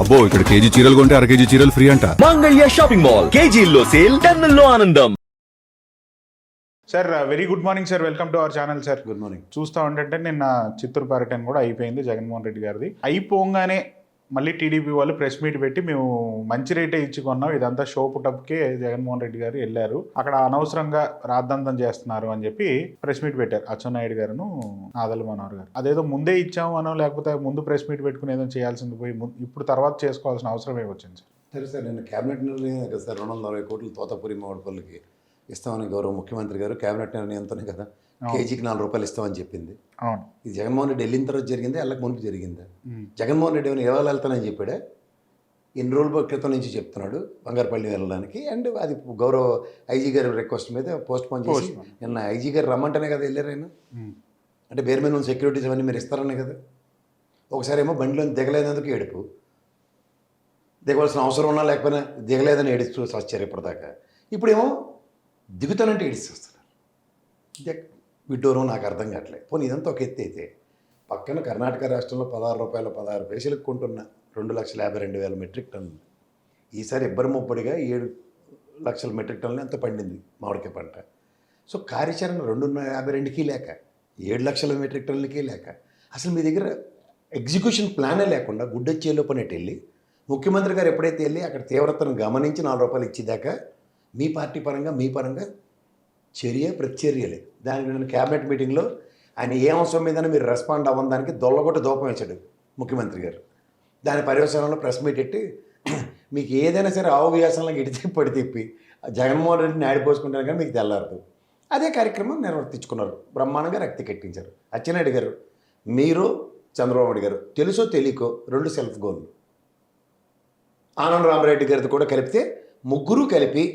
అబ్బో ఇక్కడ కేజీ చీరలు కొంటే అర కేజీ చీరలు ఫ్రీ అంట. మంగళ్య షాపింగ్ మాల్ కేజీల్లో సేల్ టన్నుల్లో ఆనందం. Sir very good morning sir, welcome to our channel sir. Good morning. చూస్తూ ఉంటే నిన్న చిత్తూరు పర్యటన కూడా అయిపోయింది జగన్మోహన్ రెడ్డి గారిది. అయిపోగానే మళ్ళీ టీడీపీ వాళ్ళు ప్రెస్ మీట్ పెట్టి మేము మంచి రేటే ఇచ్చి కొన్నాం, ఇదంతా షో పుటప్కే జగన్మోహన్ రెడ్డి గారు వెళ్ళారు, అక్కడ అనవసరంగా రాద్ధాంతం చేస్తున్నారు అని చెప్పి ప్రెస్ మీట్ పెట్టారు అచ్చెన్నాయుడు గారును నాదెళ్ల మనోహర్ గారు. అదేదో ముందే ఇచ్చాము అనో లేకపోతే ముందు ప్రెస్ మీట్ పెట్టుకుని ఏదో చేయాల్సింది పోయి ఇప్పుడు తర్వాత చేసుకోవాల్సిన అవసరం ఏమొచ్చింది సార్? సరే సార్, నేను క్యాబినెట్ నిర్ణయం కదా సార్, 240 కోట్లు తోతపురి మామిడిపల్లికి ఇస్తామని గౌరవ ముఖ్యమంత్రి గారు క్యాబినెట్ నిర్ణయంతోనే కదా కేజీకి 4 రూపాయలు ఇస్తామని చెప్పింది. అవును, ఇది జగన్మోహన్ రెడ్డి వెళ్ళిన తర్వాత జరిగింది, వెళ్ళక మునుపు జరిగిందా? జగన్మోహన్ రెడ్డి ఏమైనా ఇవాళ వెళ్తానని చెప్పాడే, ఎన్ని రోజుల క్రితం నుంచి చెప్తున్నాడు బంగారపల్లి వెళ్ళడానికి. అండ్ అది గౌరవ ఐజీ గారి రిక్వెస్ట్ మీద పోస్ట్ పోన్ చేసి నిన్న ఐజీ గారు రమ్మంటేనే కదా వెళ్ళారు ఆయన. అంటే బేర్ మీద సెక్యూరిటీస్ అవన్నీ మీరు ఇస్తారనే కదా. ఒకసారి ఏమో బండిలో దిగలేనందుకు ఏడుపు, దిగవలసిన అవసరం ఉన్నా లేకపోయినా దిగలేదని ఏడుస్తూ వచ్చారు ఇప్పటిదాకా. ఇప్పుడేమో దిగుతానంటే ఏడిస్తేస్తున్నారు. విడ్డూరం నాకు అర్థం కావట్లేదు. పోనీ ఇదంతా ఒక ఎత్తి అయితే, పక్కన కర్ణాటక రాష్ట్రంలో 16 రూపాయల 16 పైసలకు కొంటున్న 2,52,000 మెట్రిక్ టన్నులు, ఈసారి ఇబ్బరి ముబ్బడిగా 7 లక్షల మెట్రిక్ టన్నులు ఎంత పండింది మామిడికాయ పంట. సో కార్యాచరణ 252కి లేక 7 లక్షల మెట్రిక్ టన్నులకి లేక, అసలు మీ దగ్గర ఎగ్జిక్యూషన్ ప్లానే లేకుండా గుడ్డొచ్చేలో పనేటి వెళ్ళి ముఖ్యమంత్రి గారు ఎప్పుడైతే వెళ్ళి అక్కడ తీవ్రతను గమనించి 4 రూపాయలు ఇచ్చేదాకా మీ పార్టీ పరంగా మీ పరంగా చర్య ప్రతిచర్యలే. దానికి నేను క్యాబినెట్ మీటింగ్లో ఆయన ఏ అంశం మీదనే మీరు రెస్పాండ్ అవ్వని దానికి దొల్లగొట్టి దూపం వేశాడు ముఖ్యమంత్రి గారు. దాని పర్యవసానంలో ప్రెస్ మీట్ పెట్టి మీకు ఏదైనా సరే ఆవువ్యాసంలో ఇటు పడి తిప్పి జగన్మోహన్ రెడ్డిని ఆడిపోసుకుంటాను కానీ మీకు తెల్లారదు. అదే కార్యక్రమం నిర్వర్తించుకున్నారు, బ్రహ్మాండంగా రక్తి కట్టించారు. అచ్చెన్నాయుడు గారు, మీరు చంద్రబాబు నాయుడు గారు తెలుసో తెలియకో 2 సెల్ఫ్ గోల్లు. ఆనంద రామరెడ్డి గారితో కూడా కలిపితే ముగ్గురు కలిపి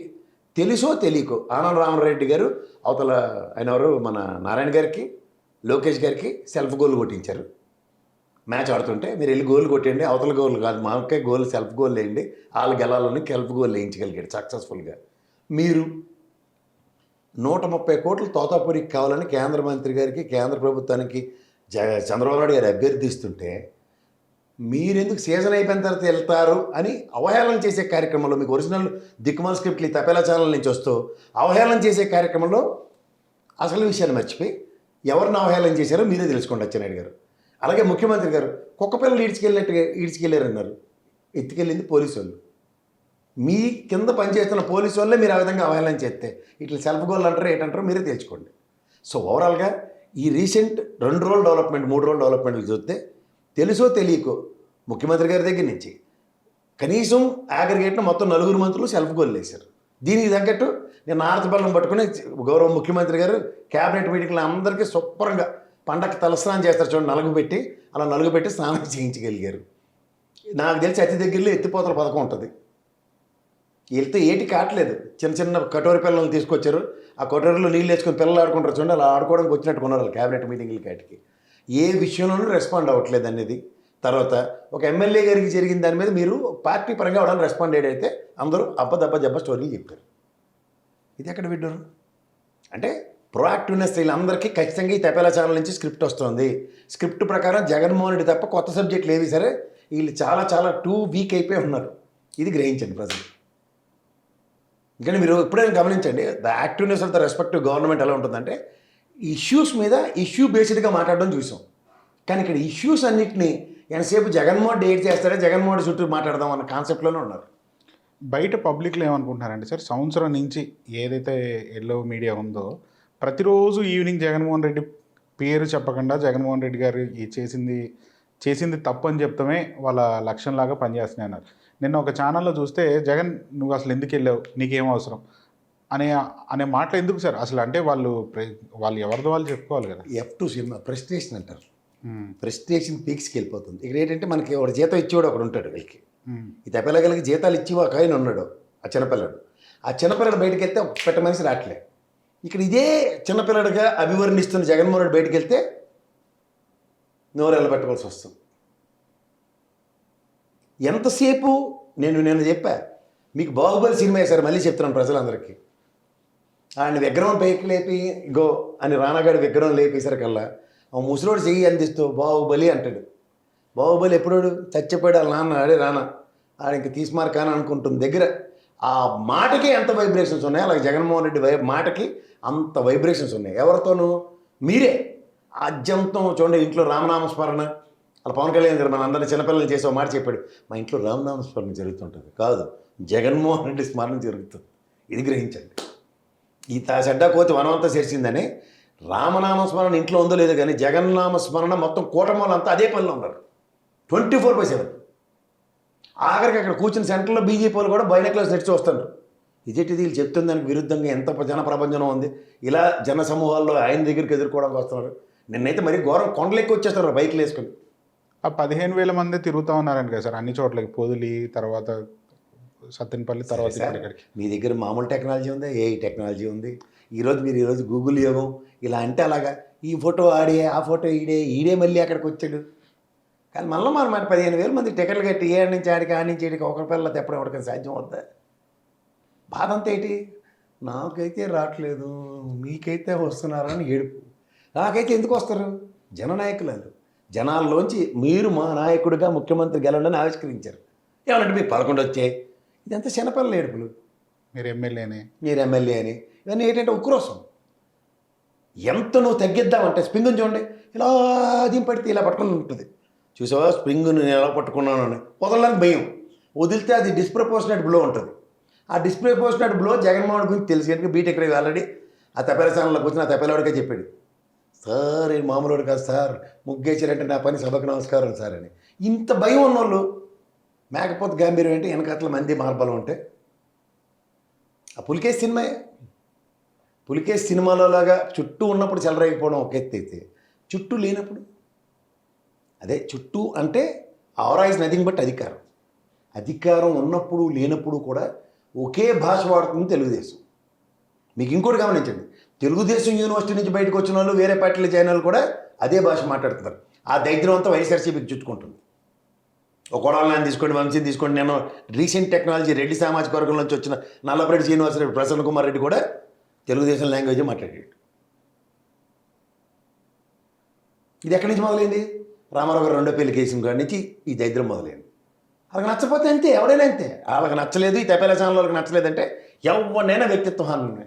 తెలుసో తెలియకో ఆనంద రామరెడ్డి గారు అవతల ఆయన ఎవరు మన నారాయణ గారికి లోకేష్ గారికి సెల్ఫ్ గోల్ కొట్టించారు. మ్యాచ్ ఆడుతుంటే మీరు వెళ్ళి గోల్ కొట్టండి, అవతల గోల్ కాదు మాకే గోల్ సెల్ఫ్ గోల్ వేయండి, వాళ్ళు గెలాలని సెల్ఫ్ గోల్ వేయించగలిగాడు సక్సెస్ఫుల్గా. మీరు 130 కోట్లు తోతాపురికి కావాలని కేంద్ర మంత్రి గారికి కేంద్ర ప్రభుత్వానికి చంద్రబాబు నాయుడు గారు అభ్యర్థిస్తుంటే మీరెందుకు సీజన్ అయిపోయిన తర్వాత వెళ్తారు అని అవహేళన చేసే కార్యక్రమంలో, మీకు ఒరిజినల్ దిక్కుమాల స్క్రిప్ట్లు ఈ తపేలా ఛానల్ నుంచి వస్తూ అవహేళన చేసే కార్యక్రమంలో అసలు విషయాన్ని మర్చిపోయి ఎవరిని అవహేళన చేశారో మీరే తెలుసుకోండి అచ్చెన్నాయుడు గారు. అలాగే ముఖ్యమంత్రి గారు కుక్క పిల్లలు ఈడ్చుకెళ్ళారన్నారు, ఎత్తుకెళ్ళింది పోలీసు వాళ్ళు. మీ కింద పనిచేస్తున్న పోలీసు వాళ్ళే మీరు ఆ విధంగా అవహేళన చేస్తే ఇట్లా సెల్ఫ్ గోల్ అంటారు ఏంటంటారో మీరే తెలుసుకోండి. సో ఓవరాల్గా ఈ రీసెంట్ 2 రోజుల డెవలప్మెంట్ 3 రోజుల డెవలప్మెంట్లు చూస్తే తెలుసో తెలియకో ముఖ్యమంత్రి గారి దగ్గర నుంచి కనీసం అగ్రిగేట్న మొత్తం 4 మంత్రులు సెల్ఫ్ గోల్ వేశారు. దీనికి తగ్గట్టు నేను ఆడతబల్లం పట్టుకుని గౌరవ ముఖ్యమంత్రి గారు క్యాబినెట్ మీటింగ్లో అందరికీ శుభ్రంగా పండగ తలస్నానం చేస్తారు చూడండి, నలుగుపెట్టి అలా నలుగుపెట్టి స్నానం చేయించగలిగారు. నాకు తెలిసి అతి దగ్గరలో ఎత్తిపోతల పథకం ఉంటుంది. వెళ్తే ఏటి కావట్లేదు, చిన్న చిన్న కటోరి పిల్లల్ని తీసుకొచ్చారు, ఆ కటోరిలో నీళ్ళు వేసుకొని పిల్లలు ఆడుకుంటారు చూడండి, అలా ఆడుకోవడానికి వచ్చినట్టు కొన్నారు వాళ్ళు క్యాబినెట్ మీటింగ్లకి. వాటికి ఏ విషయంలోనూ రెస్పాండ్ అవ్వట్లేదు అనేది. తర్వాత ఒక ఎమ్మెల్యే గారికి జరిగిన దాని మీద మీరు పార్టీ పరంగా అవడానికి రెస్పాండ్ అయ్యేదైతే అందరూ అబ్బ స్టోరీలు చెప్పారు. ఇది ఎక్కడ విడ్డూరు? అంటే ప్రొయాక్టివ్నెస్ వీళ్ళందరికీ ఖచ్చితంగా ఈ తపేలా ఛానల్ నుంచి స్క్రిప్ట్ వస్తుంది. స్క్రిప్ట్ ప్రకారం జగన్మోహన్ రెడ్డి తప్ప కొత్త సబ్జెక్టులు ఏవి సరే వీళ్ళు చాలా చాలా టూ వీక్ అయిపోయి ఉన్నారు. ఇది గ్రహించండి ప్రజలు. ఇంకా మీరు ఎప్పుడైనా గమనించండి, the activeness of the respective government ఎలా ఉంటుందంటే ఇష్యూస్ మీద ఇష్యూ బేస్డ్గా మాట్లాడడం చూసాం. కానీ ఇక్కడ ఇష్యూస్ అన్నింటినీ ఎంతసేపు జగన్మోహన్ డేట్ చేస్తారే జగన్మోహన్ చుట్టూ మాట్లాడదాం అన్న కాన్సెప్ట్లోనే ఉన్నారు. బయట పబ్లిక్లో ఏమనుకుంటున్నారంటే సార్, సంవత్సరం నుంచి ఏదైతే ఎల్లో మీడియా ఉందో ప్రతిరోజు ఈవినింగ్ జగన్మోహన్ రెడ్డి పేరు చెప్పకుండా జగన్మోహన్ రెడ్డి గారు చేసింది తప్పు అని చెప్తామే వాళ్ళ లక్ష్యంలాగా పనిచేస్తున్నాయి అన్నారు. నిన్న ఒక ఛానల్లో చూస్తే జగన్ నువ్వు అసలు ఎందుకు వెళ్ళావు, నీకేం అవసరం అనే మాటలు ఎందుకు సార్ అసలు? అంటే వాళ్ళు ఎవరిదో వాళ్ళు చెప్పుకోవాలి కదా. F2 సినిమా ప్రెస్టేషన్ అంటారు, ప్రెస్టేషన్ పీక్స్కి వెళ్ళిపోతుంది. ఇక్కడ ఏంటంటే మనకి ఒక జీతం ఇచ్చేవాడు ఒకడు ఉంటాడు, వీళ్ళకి ఈ తెప్పలగలకి జీతాలు ఇచ్చి ఒక ఆయన ఉన్నాడు, ఆ చిన్నపిల్లడు. ఆ చిన్నపిల్లడు బయటకు వెళ్తే ఒక పెట్ట మనిషి రావట్లే. ఇక్కడ ఇదే చిన్నపిల్లడిగా అభివర్ణిస్తున్న జగన్మోహన్ రెడ్డి బయటకు వెళ్తే నోరెళ్ళ పెట్టుకోవాల్సి వస్తుంది. ఎంతసేపు నేను చెప్పా మీకు బాహుబలి సినిమా వేశారు, మళ్ళీ చెప్తున్నాను ప్రజలందరికీ. ఆయన విగ్రహం పైకి లేపి గో అని రానాగాడి విగ్రహం లేపేసరికల్లా ఆ ముసలోడు చెయ్యి అందిస్తూ బాహుబలి అంటాడు. బాహుబలి ఎప్పుడోడు చచ్చిపోయాడు వాళ్ళ నాన్న అడే రానా ఇంక తీసుమారు కానీ అనుకుంటుంది దగ్గర ఆ మాటకి ఎంత వైబ్రేషన్స్ ఉన్నాయి, అలాగే జగన్మోహన్ రెడ్డి మాటకి అంత వైబ్రేషన్స్ ఉన్నాయి. ఎవరితోనూ మీరే ఆద్యంతం చూడండి. ఇంట్లో రామనామస్మరణ అలా పవన్ కళ్యాణ్ గారు మన అందరినీ చిన్నపిల్లలు చేసే మాట చెప్పాడు, మా ఇంట్లో రామనామస్మరణ జరుగుతుంటుంది కాదు, జగన్మోహన్ రెడ్డి స్మరణ జరుగుతుంది. ఇది గ్రహించండి. ఈ చెడ్డ కోతి వనమంతా చేసిందని రామనామస్మరణ ఇంట్లో ఉందో లేదో కానీ జగన్నామస్మరణ మొత్తం కూటమిలంతా అదే పనిలో ఉన్నారు 24/7. ఆఖరికి అక్కడ కూర్చుని సెంటర్లో బీజేపీ వాళ్ళు కూడా బైనక్లెస్ నెట్స్ వస్తున్నారు. ఇదేంటి వీళ్ళు చెప్తున్న దానికి విరుద్ధంగా ఎంత జన ప్రపంచం ఉంది. ఇలా జన సమూహాల్లో ఆయన దగ్గరికి ఎదుర్కోవడానికి వస్తున్నారు. నిన్నైతే మరీ ఘోరం కొండలెక్కి వచ్చేస్తున్నారు బైక్లు వేసుకుని. ఆ 15,000 మంది తిరుగుతూ ఉన్నారండి కదా సార్ అన్ని చోట్లకి, పొదిలి తర్వాత సత్తెనపల్లి తర్వాత ఇక్కడికి. మీ దగ్గర మామూలు టెక్నాలజీ ఉంది, ఏఐ టెక్నాలజీ ఉంది. ఈరోజు గూగుల్ యోగం ఇలా అంటే అలాగా ఈ ఫోటో ఆడే ఆ ఫోటో ఈడే మళ్ళీ అక్కడికి వచ్చాడు. కానీ మళ్ళీ మన 15,000 మంది టికెట్లు కట్టి ఏ నుంచి ఆడికి ఏడికి ఒకరి పిల్లలు తెప్పడం ఎవరికైనా సాధ్యం అవుద్దా? బాధ అంతా ఏంటి, నాకైతే రావట్లేదు మీకైతే వస్తున్నారని ఏడుపు. నాకైతే ఎందుకు వస్తారు? జననాయకులు, జనాల్లోంచి మీరు మా నాయకుడిగా ముఖ్యమంత్రి గెలవాలని ఆవిష్కరించారు. ఏమనంటే మీకు 11 వచ్చాయి, ఇదంతా చిన్నపిల్లల ఏడుపులు. మీరు ఎమ్మెల్యేనే అని ఇవన్నీ ఏంటంటే ఉక్రోసం. ఎంత నువ్వు తగ్గిద్దామంటే స్ప్రింగ్ని చూడండి ఇలా దింపడితే ఇలా పట్టుకుని ఉంటుంది. చూసావా స్ప్రింగ్ని నేను ఎలా పట్టుకున్నాను అని వదలడానికి భయం, వదిలితే అది డిస్ప్రపోర్షనేట్ బ్లో ఉంటుంది. ఆ డిస్ప్రపోర్షనేట్ బ్లో జగన్మోహన్ గురించి తెలుసు కనుక బీటెక్ రవి ఆల్రెడీ ఆ తెప్పల స్థానంలోకి వచ్చిన ఆ తెప్పలవాడికే చెప్పాడు, సార్ ఈ మామూలుడు కాదు సార్, ముగ్గేసారంటే నా పని సభకు నమస్కారం సార్ అని. ఇంత భయం ఉన్నోళ్ళు మేకపోతే గాంభీర్యం అంటే వెనకట్ల మంది మార్బలం ఉంటే ఆ పులికేసి సినిమాలో లాగా చుట్టూ ఉన్నప్పుడు చెలరేగిపోవడం ఒక ఎత్తు అయితే చుట్టూ లేనప్పుడు అదే చుట్టూ అంటే ఆవరా ఇస్ నథింగ్ బట్ అధికారం ఉన్నప్పుడు లేనప్పుడు కూడా ఒకే భాష వాడుతుంది తెలుగుదేశం. మీకు ఇంకోటి గమనించండి, తెలుగుదేశం యూనివర్సిటీ నుంచి బయటకు వచ్చిన వాళ్ళు వేరే పార్టీల జాయిన్ వాళ్ళు కూడా అదే భాష మాట్లాడుతున్నారు. ఆ దైద్యం అంతా వైఎస్ఆర్సీపీకి చుట్టుకుంటుంది. ఒక కొడాలని తీసుకోండి, వంశీని తీసుకోండి. నేను రీసెంట్ టెక్నాలజీ రెడ్డి సామాజిక వర్గం నుంచి వచ్చిన నల్లపరెడ్డి శ్రీనివాసరెడ్డి, ప్రసన్న కుమార్ రెడ్డి కూడా తెలుగుదేశం లాంగ్వేజే మాట్లాడాడు. ఇది ఎక్కడి నుంచి మొదలైంది? రామారావు గారు 2వ పెళ్లి కేసు కాడి నుంచి ఈ దరిద్రం మొదలైంది. వాళ్ళకి నచ్చపోతే అంతే, ఎవడైనా అంతే. వాళ్ళకి నచ్చలేదు, ఈ తెప్పల ఛానల్ వాళ్ళకి నచ్చలేదంటే ఎవరినైనా వ్యక్తిత్వ హాని.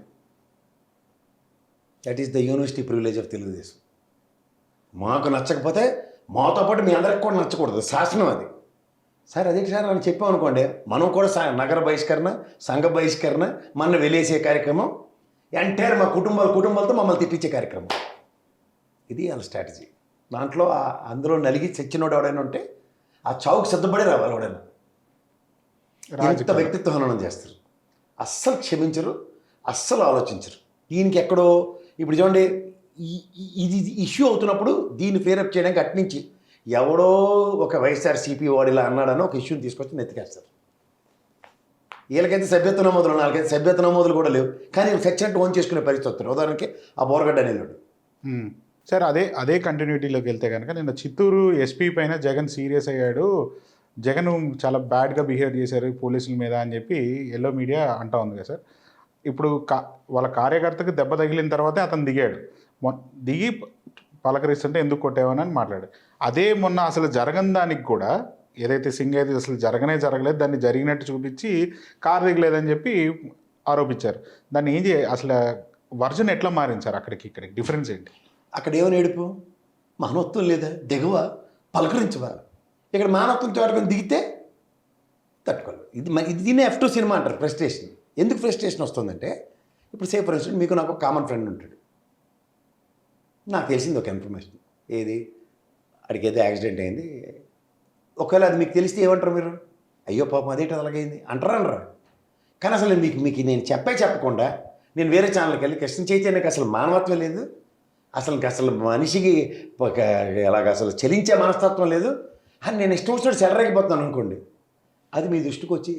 That is the university privilege of Telugu Desam. మాకు నచ్చకపోతే మాతో పాటు మీ అందరికి కూడా నచ్చకూడదు, శాసనం అది. సార్ అదే సార్ అని చెప్పామనుకోండి, మనం కూడా నగర బహిష్కరణ, సంఘ బహిష్కరణ, మన వెలేసే కార్యక్రమం, ఎంటైర్ మా కుటుంబాలతో మమ్మల్ని తిట్టించే కార్యక్రమం. ఇది వాళ్ళ స్ట్రాటజీ. దాంట్లో అందులో నలిగి చచ్చినోడు ఎవడైనా ఉంటే ఆ చావుకు సిద్ధపడే రావాలి. ఎవడైనా ఇంత వ్యక్తిత్వ హననం చేస్తారు, అస్సలు క్షమించరు, అస్సలు ఆలోచించరు. దీనికి ఎక్కడో ఇప్పుడు చూడండి, ఇది ఇష్యూ అవుతున్నప్పుడు దీన్ని ఫేరప్ చేయడానికి అట్నుంచి ఎవడో ఒక వైఎస్ఆర్సీపీ వాడు ఇలా అన్నాడని ఒక ఇష్యూని తీసుకొచ్చి నెత్తికేస్తారు. వీళ్ళకైతే సభ్యత్వ నమోదులు, వాళ్ళకైతే సభ్యత్వ నమోదులు కూడా లేవు, కానీ చచ్చినట్టు ఓన్ చేసుకునే పరిస్థితి వస్తారు. ఉదాహరణకి ఆ బోరగడ్డ అనేవాడు. సార్ అదే కంటిన్యూటీలోకి వెళ్తే కనుక నిన్న చిత్తూరు ఎస్పీ పైన జగన్ సీరియస్ అయ్యాడు, జగన్ చాలా బ్యాడ్గా బిహేవ్ చేశారు పోలీసుల మీద అని చెప్పి ఎల్లో మీడియా అంటా ఉంది కదా సార్. ఇప్పుడు వాళ్ళ కార్యకర్తకు దెబ్బ తగిలిన తర్వాతే అతను దిగి పలకరిస్తుంటే ఎందుకు కొట్టేవని మాట్లాడు. అదే మొన్న అసలు జరగని దానికి కూడా ఏదైతే సింగ్ అయితే అసలు జరగలేదు, దాన్ని జరిగినట్టు చూపించి కారు దిగలేదని చెప్పి ఆరోపించారు. దాన్ని అసలు వర్జన్ ఎట్లా మారించారు? ఇక్కడికి డిఫరెన్స్ ఏంటి? అక్కడ ఏమని ఏడుపు? మానవత్వం లేదా? దిగవా? పలకరించవా? ఇక్కడ మానవత్వం చూడకుండా దిగితే తట్టుకోలేదు. ఇది దీన్ని F2 సినిమా అంటారు, ఫ్రస్ట్రేషన్. ఎందుకు ఫ్రస్ట్రేషన్ వస్తుందంటే, ఇప్పుడు సే ఫర్ ఇన్స్టెంట్ మీకు నాకు ఒక కామన్ ఫ్రెండ్ ఉంటాడు, నాకు తెలిసింది ఒక ఇన్ఫర్మేషన్, ఏది అడిగి ఏదో యాక్సిడెంట్ అయింది. ఒకవేళ అది మీకు తెలిస్తే ఏమంటారు మీరు? అయ్యో పాపం అదేంటి అలాగైంది అంటారా? కానీ అసలు మీకు నేను చెప్పకుండా నేను వేరే ఛానల్కి వెళ్ళి కృష్ణ చైతన్యకి అసలు మానవత్వం లేదు, అసలు మనిషికి ఎలాగ అసలు చలించే మనస్తత్వం లేదు అని నేను ఇష్టం వచ్చినట్టు చెలరేగిపోతున్నాను అనుకోండి. అది మీ దృష్టికి వచ్చి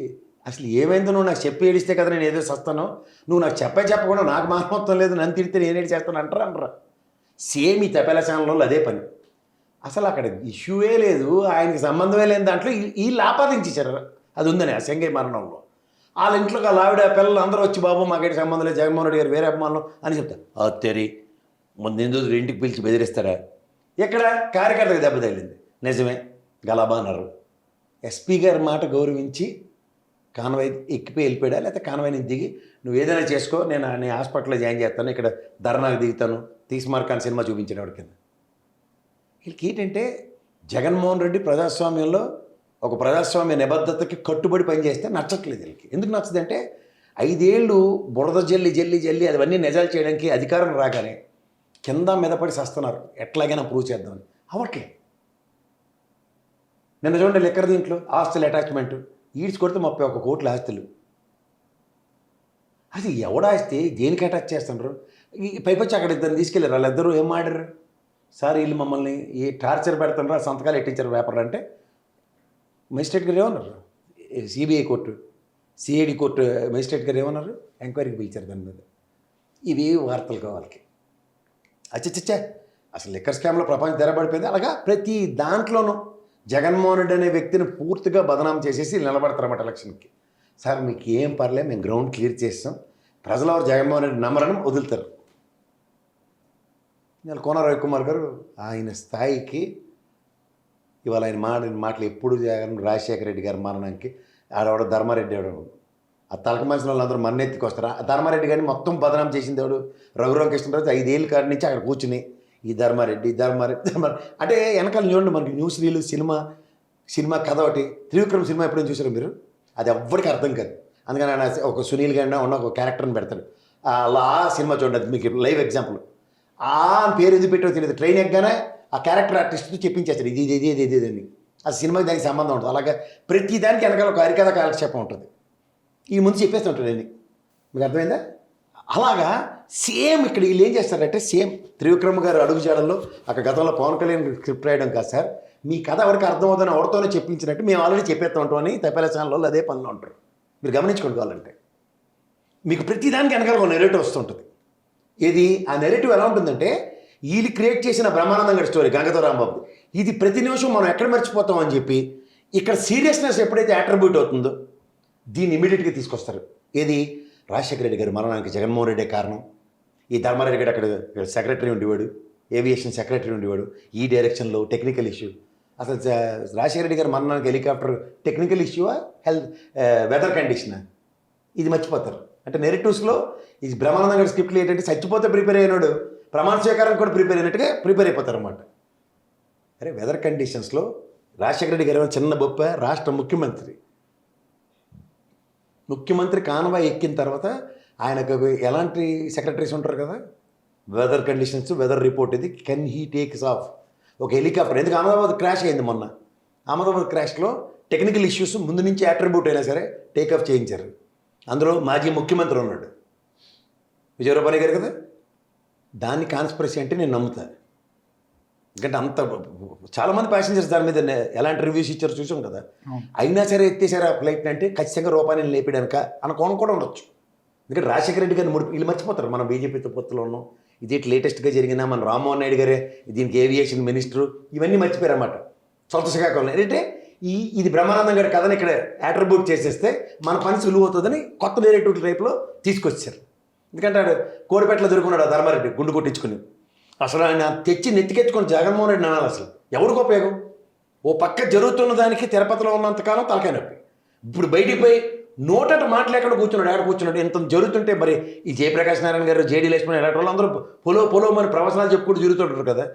అసలు ఏమైందో నువ్వు నాకు చెప్పి ఏడిస్తే కదా నేను ఏదో వస్తానో, నువ్వు నాకు చెప్పకుండా నాకు మానవత్వం లేదు, నన్ను తిడితే నేనేది చేస్తాను అంటారా? సేమ్ ఈ తెప్పల ఛానల్లో అదే పని. అసలు అక్కడ ఇష్యూవే లేదు, ఆయనకి సంబంధమే లేని దాంట్లో వీళ్ళు ఆపాదించేశారు అది ఉందని ఆ సెంగయ్య మరణంలో. వాళ్ళ ఇంట్లోకి వాళ్ళ ఆవిడ పిల్లలు అందరూ వచ్చి బాబు మాకేంటి సంబంధం లేదు, జగన్మోహన్ రెడ్డి గారు వేరే అభిమానులు అని చెప్తారు. తెరి ముందు ఇంటికి పిలిచి బెదిరిస్తారా? ఎక్కడ కార్యకర్తకు దెబ్బ తగిలింది నిజమే, గలాబా అన్నారు. ఎస్పీ గారి మాట గౌరవించి కాన్వాయ్ ఎక్కిపోయి వెళ్ళిపోయాడా, లేకపోతే కాన్వాయ్ నుంచి దిగి నువ్వు ఏదైనా చేసుకో, నేను హాస్పిటల్లో జాయిన్ చేస్తాను, ఇక్కడ ధర్నాకు దిగుతాను, తీస్మార్కాన్ సినిమా చూపించిన వాడి కింద. వీళ్ళకి ఏంటంటే జగన్మోహన్ రెడ్డి ప్రజాస్వామ్యంలో ఒక ప్రజాస్వామ్య నిబద్ధతకి కట్టుబడి పనిచేస్తే నచ్చట్లేదు వీళ్ళకి. ఎందుకు నచ్చదంటే 5 ఏళ్ళు బురద జల్లి అవన్నీ నిజాలు చేయడానికి అధికారం రాగానే కింద మీద పడి సస్తున్నారు, ఎట్లాగైనా ప్రూవ్ చేద్దామని. అవట్లే. నిన్న చూడండి లెక్కర్ దీంట్లో ఆస్తుల అటాచ్మెంట్ ఈడ్చి కొడితే 31 కోట్ల ఆస్తులు. అది ఎవడాస్తే దేనికి అటాచ్ చేస్తున్నారు? ఈ పైపచ్చి అక్కడ ఇద్దరు తీసుకెళ్ళారు, వాళ్ళిద్దరూ ఏం ఆడారు? సార్ వీళ్ళు మమ్మల్ని ఈ టార్చర్ పెడుతున్నారు, సంతకాలు ఎట్టించారు పేపర్లు అంటే మెజిస్ట్రేట్ గారు ఏమన్నారు? CBI court, CID court magistrate గారు ఏమన్నారు? ఎంక్వైరీకి పిలిచారు దాని మీద. ఇవి వార్తలు కావాలకి. అచ్చచ్చచ్చా అసలు లిక్కర్ స్కామ్లో ప్రపంచం తెరబడిపోయింది. అలాగా ప్రతి దాంట్లోనూ జగన్మోహన్ రెడ్డి అనే వ్యక్తిని పూర్తిగా బదనాం చేసేసి నిలబడతారన్నమాట ఎలక్షన్కి. సార్ మీకు ఏం పర్లేదు, మేము గ్రౌండ్ క్లియర్ చేస్తాం, ప్రజలెవరు జగన్మోహన్ రెడ్డి నమ్మరని వదులుతారు. ఇవాళ కోన రవికుమార్ గారు ఆయన స్థాయికి ఇవాళ ఆయన మాటలు ఎప్పుడు రాజశేఖర రెడ్డి గారి మరణానికి ఆడవాడు ధర్మారెడ్డి ఆడవాడు ఆ తలక మనిషిన వాళ్ళందరూ మన్నెత్తికి వస్తారు. ఆ ధర్మారెడ్డి గారిని మొత్తం బదనాం చేసింది ఎవడు? రఘురామకృష్ణరాజు 5 ఏళ్ళ కాడి నుంచి అక్కడ కూర్చుని ఈ ధర్మారెడ్డి అంటే వెనకాల చూడండి మనకి న్యూస్ రీలు సినిమా కథ ఒకటి త్రివిక్రమ్ సినిమా ఎప్పుడైనా చూసారు మీరు? అది ఎవ్వరికి అర్థం కాదు. అందుకని ఆయన ఒక సునీల్ గారిన ఉన్న ఒక క్యారెక్టర్ని పెడతాడు. అలా సినిమా చూడండి, అది మీకు లైవ్ ఎగ్జాంపుల్. ఆ పేరు ఎందుకు పెట్టో తెలియదు, ట్రైన్ ఎక్కగానే ఆ క్యారెక్టర్ ఆర్టిస్ట్తో చెప్పించేస్తాడు ఇది అని. ఆ సినిమాకి దానికి సంబంధం ఉంటుంది. అలాగే ప్రతి దానికి వెనకాల ఒక హరికథ కాలక్షేపం ఉంటుంది. ఈ ముందు చెప్పేస్తూ ఉంటాడు అన్ని. మీకు అర్థమైందా? అలాగా సేమ్ ఇక్కడ వీళ్ళు ఏం చేస్తారంటే సేమ్ త్రివిక్రమ్ గారు అడుగుజాడల్లో అక్కడ గతంలో పవన్ కళ్యాణ్ స్క్రిప్ట్ రాయడం కాదు సార్, మీ కథ ఎవరికి అర్థమవుతుందని ఎవరితోనే చెప్పించినట్టు మేము ఆల్రెడీ చెప్పేస్తూ ఉంటాం అని తప్పేల ఛానల్లో అదే పనిలో ఉంటారు. మీరు గమనించుకోండి. కావాలంటే మీకు ప్రతిదానికి వెనకాల ఒక నెరేటివ్ వస్తుంటుంది. ఇది ఆ నెరేటివ్ ఎలా ఉంటుందంటే వీళ్ళు క్రియేట్ చేసిన బ్రహ్మానందం గారి స్టోరీ గంగతో రాంబాబు, ఇది ప్రతి నిమిషం మనం ఎక్కడ మర్చిపోతాం అని చెప్పి ఇక్కడ సీరియస్నెస్ ఎప్పుడైతే అట్రిబ్యూట్ అవుతుందో దీన్ని ఇమీడియట్గా తీసుకొస్తారు. ఏది? రాజశేఖర రెడ్డి గారి మరణానికి జగన్మోహన్ రెడ్డి కారణం. ఈ ధర్మారెడ్డి గారు అక్కడ సెక్రటరీ ఉండేవాడు, ఏవియేషన్ సెక్రటరీ ఉండేవాడు. ఈ డైరెక్షన్లో టెక్నికల్ ఇష్యూ. అసలు రాజశేఖర రెడ్డి గారి మరణానికి హెలికాప్టర్ టెక్నికల్ ఇష్యూవా వెదర్ కండిషనా? ఇది మర్చిపోతారు. అంటే నెరేటివ్స్లో ఈ బ్రహ్మానందం గారి స్క్రిప్ట్లు ఏంటంటే చచ్చిపోతే ప్రిపేర్ అయినాడు, ప్రమాణ స్వీకారం కూడా ప్రిపేర్ అయినట్టుగా ప్రిపేర్ అయిపోతారు అన్నమాట. అరే వెదర్ కండిషన్స్లో రాజశేఖర రెడ్డి గారు చిన్న బొప్ప రాష్ట్ర ముఖ్యమంత్రి కాన్వాయ్ ఎక్కిన తర్వాత ఆయనకు ఎలాంటి సెక్రటరీస్ ఉంటారు కదా, వెదర్ కండిషన్స్, వెదర్ రిపోర్ట్, ఇది కెన్ హీ టేక్స్ ఆఫ్ ఒక హెలికాప్టర్. ఎందుకు అహ్మదాబాద్ క్రాష్ అయింది మొన్న. అహ్మదాబాద్ క్రాష్లో టెక్నికల్ ఇష్యూస్ ముందు నుంచి అట్రిబ్యూట్ అయినా సరే టేక్ ఆఫ్ చేయించారు. అందులో మాజీ ముఖ్యమంత్రి ఉన్నాడు, విజయరూపాణి గారు కదా. దాన్ని కాన్స్పిరసీ అంటే నేను నమ్ముతాను. ఎందుకంటే అంత చాలామంది ప్యాసింజర్స్ దాని మీద ఎలాంటి రివ్యూస్ ఇచ్చారో చూసాం కదా. అయినా సరే ఎత్తేసారు ఆ ఫ్లైట్ అంటే ఖచ్చితంగా రూపాయలు లేపడానిక అన్న కోణం కూడా ఉండొచ్చు. ఎందుకంటే రాజశేఖర రెడ్డి గారిని వీళ్ళు మర్చిపోతారు. మనం బీజేపీతో పొత్తులో ఉన్నాం, ఇది లేటెస్ట్గా జరిగిన మన రామ్మోహన్ నాయుడు గారే దీనికి ఏవియేషన్ మినిస్టరు, ఇవన్నీ మర్చిపోయారు అన్నమాట. సొంత శ్రీకాకుళం ఏంటంటే ఇది బ్రహ్మానందం గారి కథని ఇక్కడ అట్రిబ్యూట్ చేసేస్తే మన పని సులువు అవుతుందని కొత్త నేరేటివ్ టైప్లో తీసుకొచ్చారు. ఎందుకంటే కోడిపేటలో దొరుకున్నాడు ఆ ధర్మారెడ్డి గుండు కొట్టించుకుని. అసలు ఆయన తెచ్చి నెత్తికెత్తుకొని జగన్మోహన్ రెడ్డి అనాలి. అసలు ఎవరికి ఉపయోగం? ఓ పక్క జరుగుతున్న దానికి తిరుపతిలో ఉన్నంతకాలం తలకాయ నొప్పి. ఇప్పుడు బయటికి పోయి నోటట మాట్లాడకుండా కూర్చున్నాడు. ఎంత జరుగుతుంటే మరి ఈ జయప్రకాష్ నారాయణ గారు, జేడీ లక్ష్మణ్ ఇలాంటి వాళ్ళు అందరూ పొలో మన ప్రవచనాలు చెప్పుకుంటూ తిరుగుతుంటారు కదా.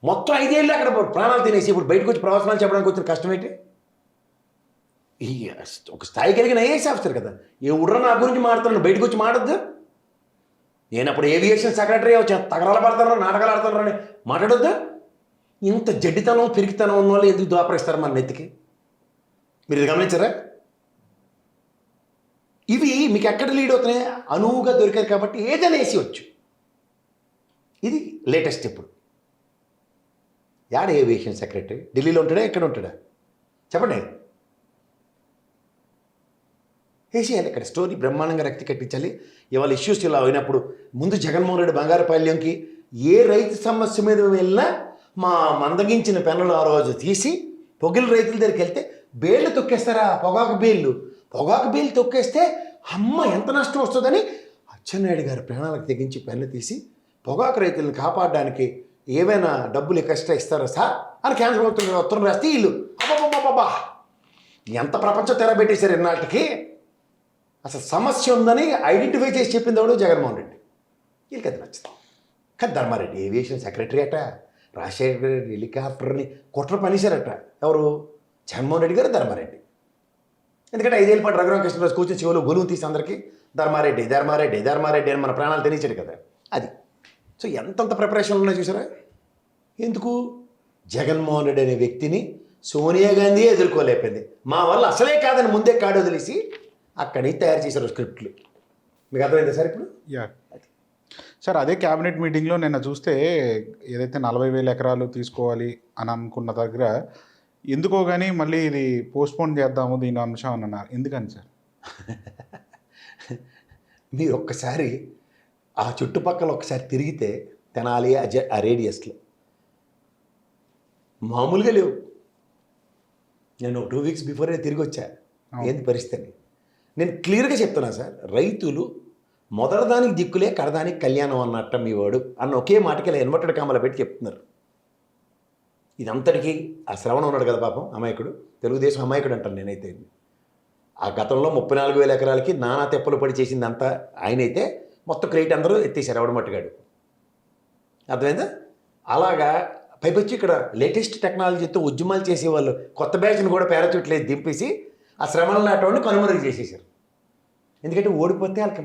మొత్తం 5 ఏళ్ళు అక్కడ ప్రాణాలు తినేసి ఇప్పుడు బయటకు వచ్చి ప్రవచనాలు చెప్పడానికి వచ్చిన కష్టం ఏంటి? ఈ ఒక స్థాయి కలిగిన ఐఏఎస్ ఆఫీసర్ కదా, ఏ ఉడ్ర నా గురించి మాట్లాడుతున్నాను, బయటకు వచ్చి మాట్లాడద్దు. నేను అప్పుడు ఏవియేషన్ సెక్రటరీ వచ్చి తగరాలు పడతాను, నాటకాలు ఆడతాను అని మాట్లాడొద్దా? ఇంత జడ్డితనం పిరికితనం ఉన్న వాళ్ళు ఎందుకు దోపరిస్తారు మన నెత్తికి? మీరు ఇది గమనించారా? ఇవి మీకు ఎక్కడ లీడ్ అవుతున్నాయి? అనువుగా దొరికారు కాబట్టి ఏదైనా వేసేయచ్చు. ఇది లేటెస్ట్. ఇప్పుడు యాడ ఏవియేషన్ సెక్రటరీ ఢిల్లీలో ఉంటాడా, ఎక్కడ ఉంటాడా చెప్పండి? వేసేయాలి. ఇక్కడ స్టోరీ బ్రహ్మాండంగా రక్తి కట్టించాలి. ఇవాళ ఇష్యూస్ ఇలా అయినప్పుడు ముందు జగన్మోహన్ రెడ్డి బంగారుపాళ్యంకి ఏ రైతు సమస్య మీద వెళ్ళినా మా మందగించిన పెన్నులు ఆ రోజు తీసి పొగిలి రైతుల దగ్గరికి వెళ్తే బేళ్ళు తొక్కేస్తారా? పొగాకు బేళ్ళు తొక్కేస్తే అమ్మ ఎంత నష్టం వస్తుందని అచ్చెన్నాయుడు గారి ప్రాణాలకు తెగించి పెన్ను తీసి పొగాకు రైతులను కాపాడడానికి ఏవైనా డబ్బులు ఎక్స్ట్రా ఇస్తారా సార్ అని కేంద్ర ప్రభుత్వం ఉత్తరం రాస్తే వీళ్ళు అబ్బాబ్బాబ్బా ఎంత ప్రపంచం తెరబెట్టేశారు ఇన్నాటికి. అసలు సమస్య ఉందని ఐడెంటిఫై చేసి చెప్పింది ఎవడు జగన్మోహన్ రెడ్డి. వీళ్ళకి అది నచ్చుతాం. కానీ ధర్మారెడ్డి ఏవియేషన్ సెక్రటరీ అట, రాజశేఖర రెడ్డి హెలికాప్టర్ని కుట్ర పనిశారట. ఎవరు? జగన్మోహన్ రెడ్డి గారు, ధర్మారెడ్డి. ఎందుకంటే 5 ఏళ్ళ పాటు రఘురామకృష్ణరాజు కూర్చొని చెవులో గొలువు తీసి అందరికీ ధర్మారెడ్డి ధర్మారెడ్డి ధర్మారెడ్డి అని మన ప్రాణాలు తెలియచాడు కదా. అది సో ఎంతంత ప్రిపరేషన్లు ఉన్నాయి చూసారా. ఎందుకు? జగన్మోహన్ రెడ్డి అనే వ్యక్తిని సోనియా గాంధీ ఎదుర్కోలేకపోయింది. మా వల్ల అసలే కాదని ముందే కాడు వదిలేసి అక్కడి తయారు చేశారు స్క్రిప్ట్లు. మీకు అర్థమైందా సార్ ఇప్పుడు? యా సార్, అదే క్యాబినెట్ మీటింగ్లో నిన్న చూస్తే ఏదైతే 40,000 ఎకరాలు తీసుకోవాలి అని అనుకున్న దగ్గర ఎందుకో కానీ మళ్ళీ ఇది పోస్ట్పోన్ చేద్దాము దీని అంశం అని అన్నారు. ఎందుకని సార్? మీరు ఒక్కసారి ఆ చుట్టుపక్కల ఒకసారి తిరిగితే తెనాలి ఆ రేడియస్లో మామూలుగా లేవు. నేను 2 వీక్స్ బిఫోరే తిరిగి వచ్చా. ఏంది పరిస్థితి? నేను క్లియర్గా చెప్తున్నా సార్, రైతులు మొదటిదానికి దిక్కులే కడదానికి కళ్యాణం అన్నట్ట మీ వాడు అన్న ఒకే మాటకి ఇలా ఇన్వర్టెడ్ కామలో పెట్టి చెప్తున్నారు. ఇదంతటికీ ఆ శ్రవణం ఉన్నాడు కదా పాపం, అమాయకుడు, తెలుగుదేశం అమాయకుడు అంటాను నేనైతే. ఆ గతంలో 34,000 ఎకరాలకి నానా తెప్పలు పడి చేసింది అంతా ఆయనైతే, మొత్తం క్రెడిట్ అందరూ ఎత్తేసారు ఎవడమట్టుగాడు. అర్థమైందా? అలాగా పైపొచ్చి ఇక్కడ లేటెస్ట్ టెక్నాలజీతో ఉద్యమాలు చేసేవాళ్ళు కొత్త బ్యాచ్ని కూడా పేరచుట్లేదు దింపేసి ఆ శ్రమలు నాటోడిని కనుమరుగు చేసేసారు. ఎందుకంటే ఓడిపోతే వాళ్ళకి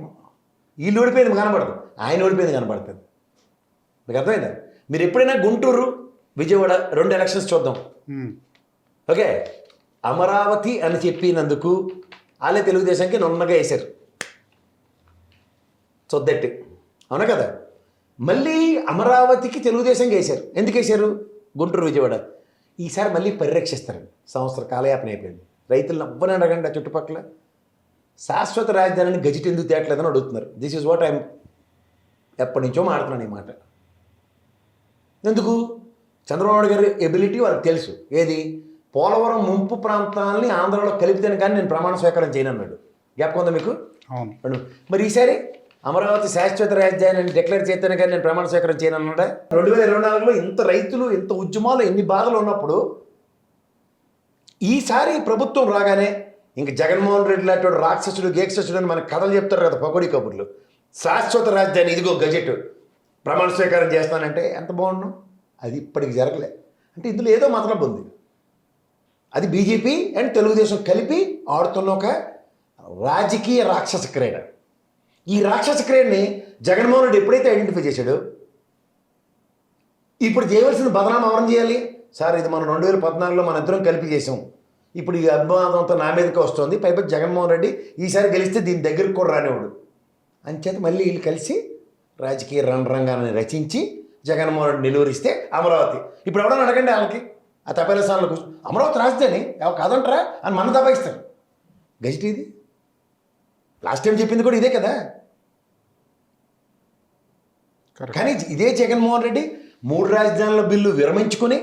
వీళ్ళు ఓడిపోయింది కనబడదు, ఆయన ఓడిపోయింది కనబడుతుంది. మీకు అర్థమైందా? మీరు ఎప్పుడైనా గుంటూరు విజయవాడ 2 ఎలక్షన్స్ చూద్దాం. ఓకే, అమరావతి అని చెప్పినందుకు వాళ్ళే తెలుగుదేశానికి నున్నగా వేశారు, చొద్దెట్టి. అవునా కదా? మళ్ళీ అమరావతికి తెలుగుదేశంగా వేశారు. ఎందుకు వేశారు? గుంటూరు విజయవాడ. ఈసారి మళ్ళీ పరిరక్షిస్తారండి. సంవత్సర కాలయాపన అయిపోయింది. రైతులను అవ్వని అడగండి ఆ చుట్టుపక్కల. శాశ్వత రాజధానిని గజెట్ ఎందుకు తేట్లేదని అడుగుతున్నారు. దిస్ ఈజ్ వాట్ ఐఎమ్ ఎప్పటి నుంచో మాట్లాడుతున్నాను ఈ మాట. ఎందుకు? చంద్రబాబు నాయుడు గారి ఎబిలిటీ వాళ్ళకి తెలుసు. ఏది? పోలవరం ముంపు ప్రాంతాలని ఆంధ్రలో కలిపితేనే కానీ నేను ప్రమాణ స్వీకారం చేయను అన్నాడు. జ్ఞాపకం ఉందా మీకు? అవును. మరి ఈసారి అమరావతి శాశ్వత రాజధాని అని డిక్లేర్ చేస్తేనే కానీ నేను ప్రమాణ స్వీకారం చేయను అన్నాడా? 2024లో ఇంత రైతులు ఇంత ఉద్యమాలు ఎన్ని బాధలు ఉన్నప్పుడు ఈసారి ప్రభుత్వం రాగానే ఇంక జగన్మోహన్ రెడ్డి లాంటి రాక్షసుడు గేక్షసుడు అని మనకు కథలు చెప్తారు కదా, పకోడీ కబుర్లు. శాశ్వత రాజధాని ఇదిగో గజెట్ ప్రమాణ స్వీకారం చేస్తానంటే ఎంత బాగుండు. అది ఇప్పటికి జరగలే. అంటే ఇందులో ఏదో మతలబు ఉంది. అది బీజేపీ అండ్ తెలుగుదేశం కలిపి ఆడుతున్న ఒక రాజకీయ రాక్షస క్రీడ. ఈ రాక్షస క్రీడని జగన్మోహన్ రెడ్డి ఎప్పుడైతే ఐడెంటిఫై చేశాడో ఇప్పుడు చేయవలసిన బదనామా ఎవరం చేయాలి? సార్ ఇది మనం 2014లో మన ఇద్దరం కలిపి చేసాం, ఇప్పుడు ఈ అభిమానంతో నా మీదకి వస్తుంది, పైపై జగన్మోహన్ రెడ్డి ఈసారి గెలిస్తే దీని దగ్గరకు కూడా రానివాడు అంచేత మళ్ళీ వీళ్ళు కలిసి రాజకీయ రణరంగాన్ని రచించి జగన్మోహన్ రెడ్డి నిలువరిస్తే అమరావతి. ఇప్పుడు ఎవడని అడగండి వాళ్ళకి, ఆ తపేల స్థానంలో కూర్చొని అమరావతి రాజధాని ఎవరు కాదంటారా అని మన దబాయిస్తారు. గజెట్ ఇది లాస్ట్ టైం చెప్పింది కూడా ఇదే కదా. కానీ ఇదే జగన్మోహన్ రెడ్డి 3 రాజధానుల బిల్లు విరమించుకుని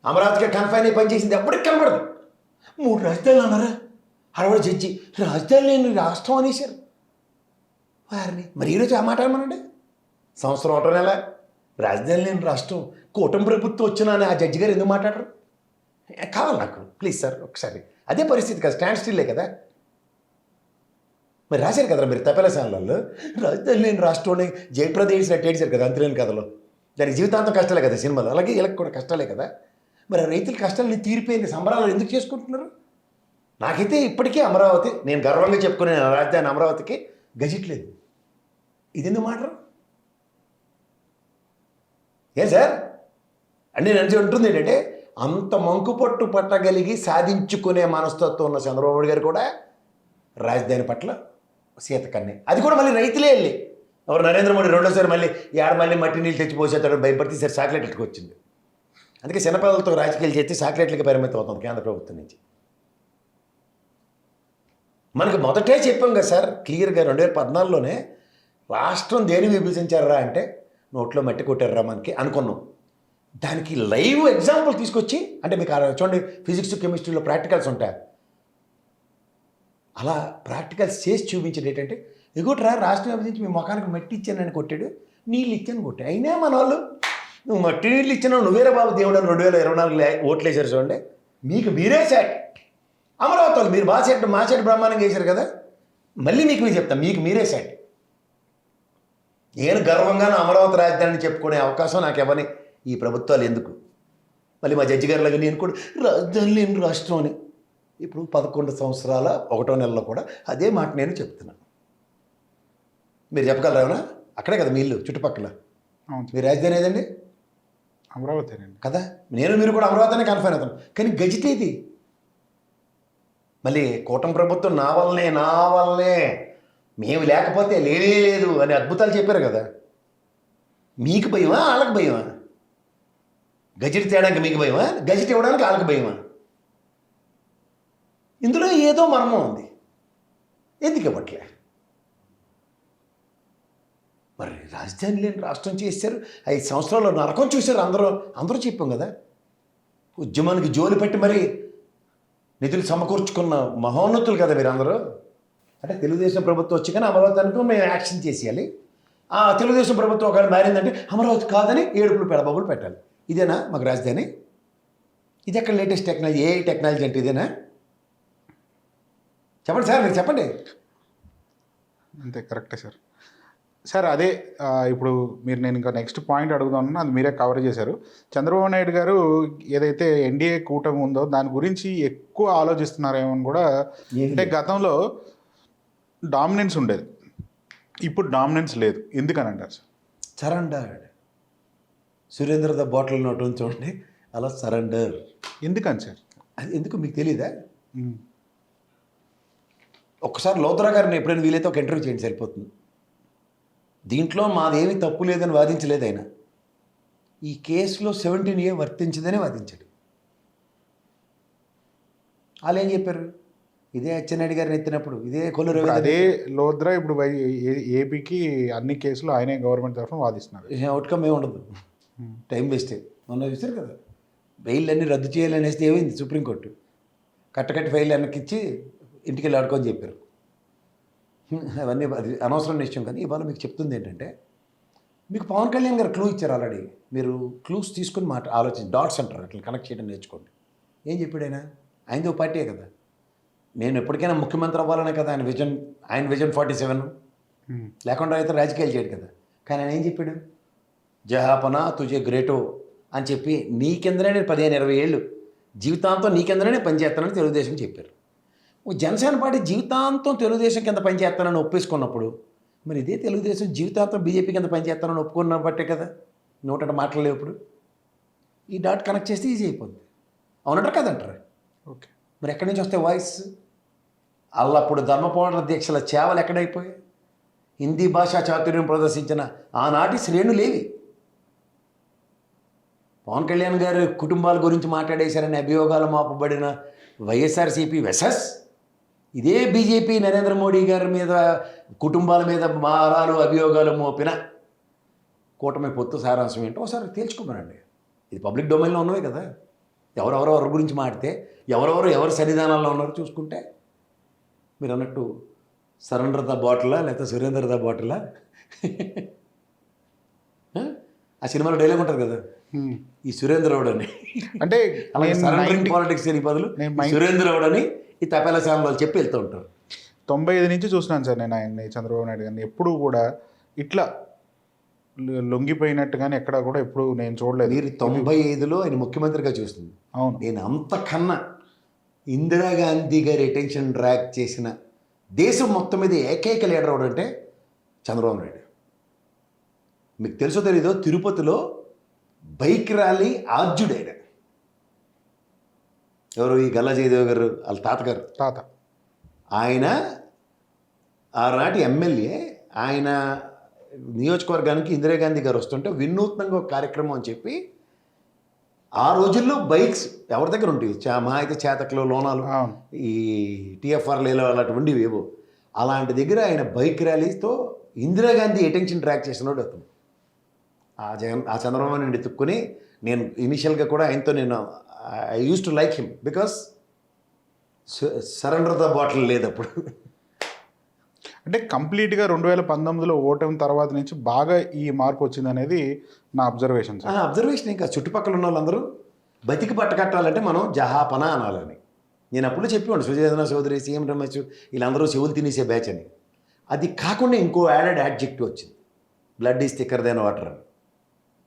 అమరావతికి కన్ఫైన్ అయి పనిచేసింది ఎప్పటికి కనబడదు. 3 రాజధానులు అన్నారా? అరవై జడ్జి రాజధాని లేని రాష్ట్రం అనేసారు వారిని. మరి ఈరోజు ఆ మాట అనమనండి. సంవత్సరం 1 నెల రాజధాని లేని రాష్ట్రం కూటమి ప్రభుత్వం వచ్చినా అని ఆ జడ్జి గారు ఎందుకు మాట్లాడరు? కావాలి నాకు ప్లీజ్ సార్ ఒకసారి. అదే పరిస్థితి కదా, స్టాండ్ స్టిల్లే కదా. మరి రాశారు కదా మీరు తపేల ఛానల్లో రాజధాని లేని రాష్ట్రాన్ని జయప్రద వేసినట్టు ఏడ్చారు కదా అంతులేని కథలో. దానికి జీవితాంతం కష్టాలే కదా సినిమాలు, అలాగే వీళ్ళకి కూడా కష్టాలే కదా. మరి ఆ రైతుల కష్టాలని తీరిపోయింది, సంబరాలు ఎందుకు చేసుకుంటున్నారు? నాకైతే ఇప్పటికీ అమరావతి నేను గర్వంగా చెప్పుకునే రాజధాని అమరావతికి గజెట్ లేదు. ఇది ఎందుకు మాటరు? ఏ సార్ అంటే నేను ఉంటుంది ఏంటంటే అంత మంకుపట్టు పట్టగలిగి సాధించుకునే మనస్తత్వం ఉన్న చంద్రబాబు నాయుడు గారు కూడా రాజధాని పట్ల సీతకన్నే. అది కూడా మళ్ళీ రైతులే వెళ్ళి ఎవరు నరేంద్ర మోడీ రెండోసారి మళ్ళీ మళ్ళీ మట్టి నీళ్ళు తెచ్చిపోసేస్తాడు భయపడితే సరే చాక్లెట్లకు వచ్చింది. అందుకే చిన్నపిల్లలతో రాజకీయాలు చేస్తే చాక్లెట్లకి పరిమితం అవుతుంది కేంద్ర ప్రభుత్వం నుంచి. మనకి మొదటే చెప్పాం కదా సార్ క్లియర్గా 2014లోనే రాష్ట్రం దేని విభజించారా అంటే నోట్లో మట్టి కొట్టారా మనకి అనుకున్నాం. దానికి లైవ్ ఎగ్జాంపుల్ తీసుకొచ్చి అంటే మీకు చూడండి ఫిజిక్స్ కెమిస్ట్రీలో ప్రాక్టికల్స్ ఉంటాయి, అలా ప్రాక్టికల్స్ చేసి చూపించేది ఏంటంటే ఇగోట్రా రాష్ట్రం విభజించి మీ ముఖానికి మట్టి ఇచ్చానని కొట్టాడు, నీళ్ళు ఇచ్చాను కొట్టాడు. అయినా మన వాళ్ళు నువ్వు మట్టి నీళ్ళు ఇచ్చినావు నువ్వేరే బాబు దేవుడు అని 2024 ఓట్లు వేసారు చూడండి. మీకు మీరే సెట్. అమరావతి వాళ్ళు మీరు మా సెట్ బ్రహ్మాండంగా వేశారు కదా, మళ్ళీ మీకు మీరు చెప్తాను, మీకు మీరే సెట్. నేను గర్వంగానే అమరావతి రాజధానిని చెప్పుకునే అవకాశం నాకు ఇవ్వని ఈ ప్రభుత్వాలు ఎందుకు? మళ్ళీ మా జడ్జి గారిలాగా నేను కూడా రాజధాని లేని రాష్ట్రం అని ఇప్పుడు 11 సంవత్సరాల 1వ నెలలో కూడా అదే మాట నేను చెప్తున్నాను. మీరు చెప్పగలరా ఏమన్నా? అక్కడే కదా మీ ఇల్లు చుట్టుపక్కల. అవును మీ రాజధాని ఏదండి? అమరావతినండి కదా, నేను మీరు కూడా అమరావతినే కన్ఫైన్ అవుతాం. కానీ గజిట్ ఏది? మళ్ళీ కూటమి ప్రభుత్వం నా వల్లనే మేము లేకపోతే లేదు అని అద్భుతాలు చెప్పారు కదా. మీకు భయమా వాళ్ళకి భయమా? గజిట్ తేడానికి మీకు భయమా? గజిట్ ఇవ్వడానికి వాళ్ళకి భయమా? ఇందులో ఏదో మర్మం ఉంది. ఎందుకు ఇవ్వట్లే? మరి రాజధాని లేని రాష్ట్రం చేశారు, 5 సంవత్సరాలు నరకం చూశారు. అందరూ చెప్పాం కదా. ఉద్యమానికి జోలి పెట్టి మరి నిధులు సమకూర్చుకున్న మహోన్నతులు కదా మీరు అందరూ. అంటే తెలుగుదేశం ప్రభుత్వం వచ్చి కానీ అమరావతి అనుకో మేము యాక్షన్ చేసేయాలి. ఆ తెలుగుదేశం ప్రభుత్వం ఒకవేళ మారిందంటే అమరావతి కాదని ఏడుపులు పెడబాబులు పెట్టాలి. ఇదేనా మాకు రాజధాని? ఇది ఎక్కడ లేటెస్ట్ టెక్నాలజీ? ఏ టెక్నాలజీ అంటే ఇదేనా? చెప్పండి సార్, మీరు చెప్పండి. అంతే కరెక్టే సార్. సార్ అదే ఇప్పుడు నేను ఇంకా నెక్స్ట్ పాయింట్ అడుగుదామన్నా అది మీరే కవర్ చేశారు. చంద్రబాబు నాయుడు గారు ఏదైతే ఎన్డీఏ కూటమి ఉందో దాని గురించి ఎక్కువ ఆలోచిస్తున్నారేమో అని కూడా. అంటే గతంలో డామినెన్స్ ఉండేది, ఇప్పుడు డామినెన్స్ లేదు. ఎందుకని అంటారు sir? Surrender. Surendra the bottle note చూడండి, అలా సరెండర్. ఎందుకని సార్? అది ఎందుకు మీకు తెలీదా? ఒక్కసారి లోతరా గారిని ఎప్పుడైనా వీలైతే ఒక ఇంటర్వ్యూ చేయండి, సరిపోతుంది. దీంట్లో మాదేమీ తప్పు లేదని వాదించలేదు ఆయన. ఈ కేసులో 17A వర్తించదని వాదించాడు. వాళ్ళు ఏం చెప్పారు? ఇదే అచ్చెన్నాయుడు గారిని ఎత్తినప్పుడు, ఇదే కొల్లు రవి, అదే లోద్రా ఇప్పుడు ఏపీకి అన్ని కేసులు ఆయనే గవర్నమెంట్ తరఫున వాదిస్తున్నారు. అవుట్కమ్ ఏమి ఉండదు, టైం వేస్టే. మొన్న చూసారు కదా, బెయిల్ అన్నీ రద్దు చేయాలనేసి ఏమైంది? సుప్రీంకోర్టు కట్టకట్టి ఫైల్ వెనక్కిచ్చి ఇంటికి వెళ్ళి ఆడుకొని చెప్పారు. అవన్నీ అది అనవసరం విషయం. కానీ ఇవాళ మీకు చెప్తుంది ఏంటంటే, మీకు పవన్ కళ్యాణ్ గారు క్లూ ఇచ్చారు ఆల్రెడీ. మీరు క్లూస్ తీసుకుని ఆలోచించి డాట్స్ అంటారు, అట్లా కనెక్ట్ చేయడం నేర్చుకోండి. ఏం చెప్పాడు ఆయన? ఆయనది ఒక పార్టీయే కదా. నేను ఎప్పటికైనా ముఖ్యమంత్రి అవ్వాలనే కదా ఆయన విజన్ 47. లేకుండా అయితే రాజకీయాలు చేయడు కదా. కానీ ఆయన ఏం చెప్పాడు? జహాపనా తుజే గ్రేటో అని చెప్పి నీ కిందనే నేను 15-20 ఏళ్ళు జీవితాంతం నీ కిందనే పనిచేస్తానని తెలుగుదేశం చెప్పారు. జనసేన పార్టీ జీవితాంతం తెలుగుదేశం కింద పనిచేస్తానని ఒప్పేసుకున్నప్పుడు, మరి ఇదే తెలుగుదేశం జీవితాంతం బీజేపీ కింద పనిచేస్తానని ఒప్పుకున్న బట్టే కదా నోట మాట్లాడలేవు. ఇప్పుడు ఈ డాట్ కనెక్ట్ చేస్తే ఈజీ అయిపోద్ది. అవునంటారు కదంటారు. ఓకే, మరి ఎక్కడి నుంచి వస్తే వాయిస్? అల్లప్పుడు ధర్మపోరాట దీక్షల చేవలు ఎక్కడైపోయాయి? హిందీ భాషా చాతుర్యం ప్రదర్శించిన ఆనాటి శ్రేణులేవి? పవన్ కళ్యాణ్ గారి కుటుంబాల గురించి మాట్లాడేశారని అభియోగాలు మాపబడిన వైఎస్ఆర్సీపీ వెసస్ ఇదే బీజేపీ నరేంద్ర మోడీ గారి మీద కుటుంబాల మీద మారాలు అభియోగాలు మోపిన కూటమి పొత్తు సారాంశం ఏంటో ఒకసారి తేల్చుకోమనండి. ఇది పబ్లిక్ డొమైన్లో ఉన్నవే కదా. ఎవరెవరి గురించి మాడితే ఎవరి సన్నిధానాల్లో ఉన్నారో చూసుకుంటే, మీరు అన్నట్టు సరెండర్ ద బాటిలా లేకపోతే సురేందర్ ద బాటిలా? ఆ సినిమాలో డైలాగ్ ఉంటుంది కదా, ఈ సురేంద్రరావుడు అని. అంటే అలాగే సరెండరింగ్ పాలిటిక్స్ అని బదులు సురేంద్రరావుడు అని ఈ తపేలా ఛానల్ చెప్పి వెళ్తూ ఉంటారు. 95 నుంచి చూసినాను సార్ నేను ఆయన్ని, చంద్రబాబు నాయుడు గారిని. ఎప్పుడు కూడా ఇట్లా లొంగిపోయినట్టు కానీ ఎక్కడ కూడా ఎప్పుడు నేను చూడలేదు. మీరు 95లో ఆయన ముఖ్యమంత్రిగా చూస్తుంది. అవును, నేను అంతకన్నా ఇందిరాగాంధీ గారి అటెన్షన్ డ్రాగ్ చేసిన దేశం మొత్తం మీద ఏకైక లీడర్ ఎవడంటే చంద్రబాబు నాయుడు. మీకు తెలుసో తెలీదో, తిరుపతిలో బైక్ ర్యాలీ ఆర్జుడైన ఎవరు? ఈ గల్లా జయదేవ్ గారు వాళ్ళ తాత. ఆయన ఆనాటి ఎమ్మెల్యే. ఆయన నియోజకవర్గానికి ఇందిరాగాంధీ గారు వస్తుంటే వినూత్నంగా ఒక కార్యక్రమం అని చెప్పి, ఆ రోజుల్లో బైక్స్ ఎవరి దగ్గర ఉంటాయి? మా అయితే చేతకులు, లోనాలు, ఈ టీఎఫ్ఆర్లలో అలాంటి ఉండేవి ఏవో. అలాంటి దగ్గర ఆయన బైక్ ర్యాలీతో ఇందిరాగాంధీ అటెన్షన్ ట్రాక్ చేసినాడు అతను. ఆ చంద్రబాబు నాయుడు ఎత్తుక్కుని నేను ఇనిషియల్గా కూడా ఆయనతో నేను I use to like him because surrender the bottle లేదు అప్పుడు. అంటే కంప్లీట్గా 2019లో ఓటమి తర్వాత నుంచి బాగా ఈ మార్పు వచ్చింది అనేది నా అబ్జర్వేషన్ సార్. అబ్జర్వేషన్ ఇంకా చుట్టుపక్కల ఉన్న వాళ్ళందరూ బతికి పట్టకట్టాలంటే మనం జహాపన అనాలని. నేను అప్పుడు చెప్పేవాడు సుజేంద్ర చౌదరి, సీఎం రమేష్ వీళ్ళందరూ చెవులు తినేసే బ్యాచ్ అని. అది కాకుండా ఇంకో యాడెడ్ యాడ్జెక్టివ్ వచ్చింది, blood is thicker then water అని.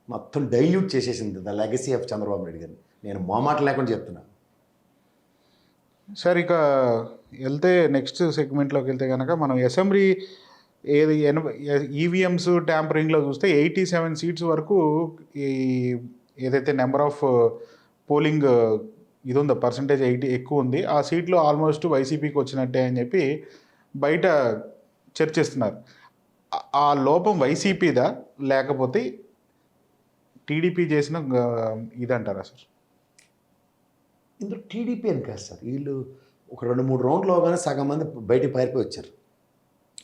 మొత్తం డైల్యూట్ చేసేసింది the legacy of Chandrababu Naidu గారిని. నేను మోమాట లేకుండా చెప్తున్నాను. సార్ ఇక వెళ్తే నెక్స్ట్ సెగ్మెంట్లోకి వెళ్తే కనుక మనం అసెంబ్లీ ఏది ఈవీఎంస్ ట్యాంపరింగ్లో చూస్తే 87 సీట్స్ వరకు ఈ ఏదైతే నెంబర్ ఆఫ్ పోలింగ్ ఇది ఉందో పర్సంటేజ్ 80 ఎక్కువ ఉంది, ఆ సీట్లు ఆల్మోస్ట్ వైసీపీకి వచ్చినట్టే అని చెప్పి బయట చర్చిస్తున్నారు. ఆ లోపం వైసీపీదా లేకపోతే టీడీపీ చేసిన ఇదంటారా సార్? ఇందులో టీడీపీ అని కాదు సార్, వీళ్ళు ఒక 2-3 రౌండ్లు అవగానే సగం మంది బయటికి పారిపోయి వచ్చారు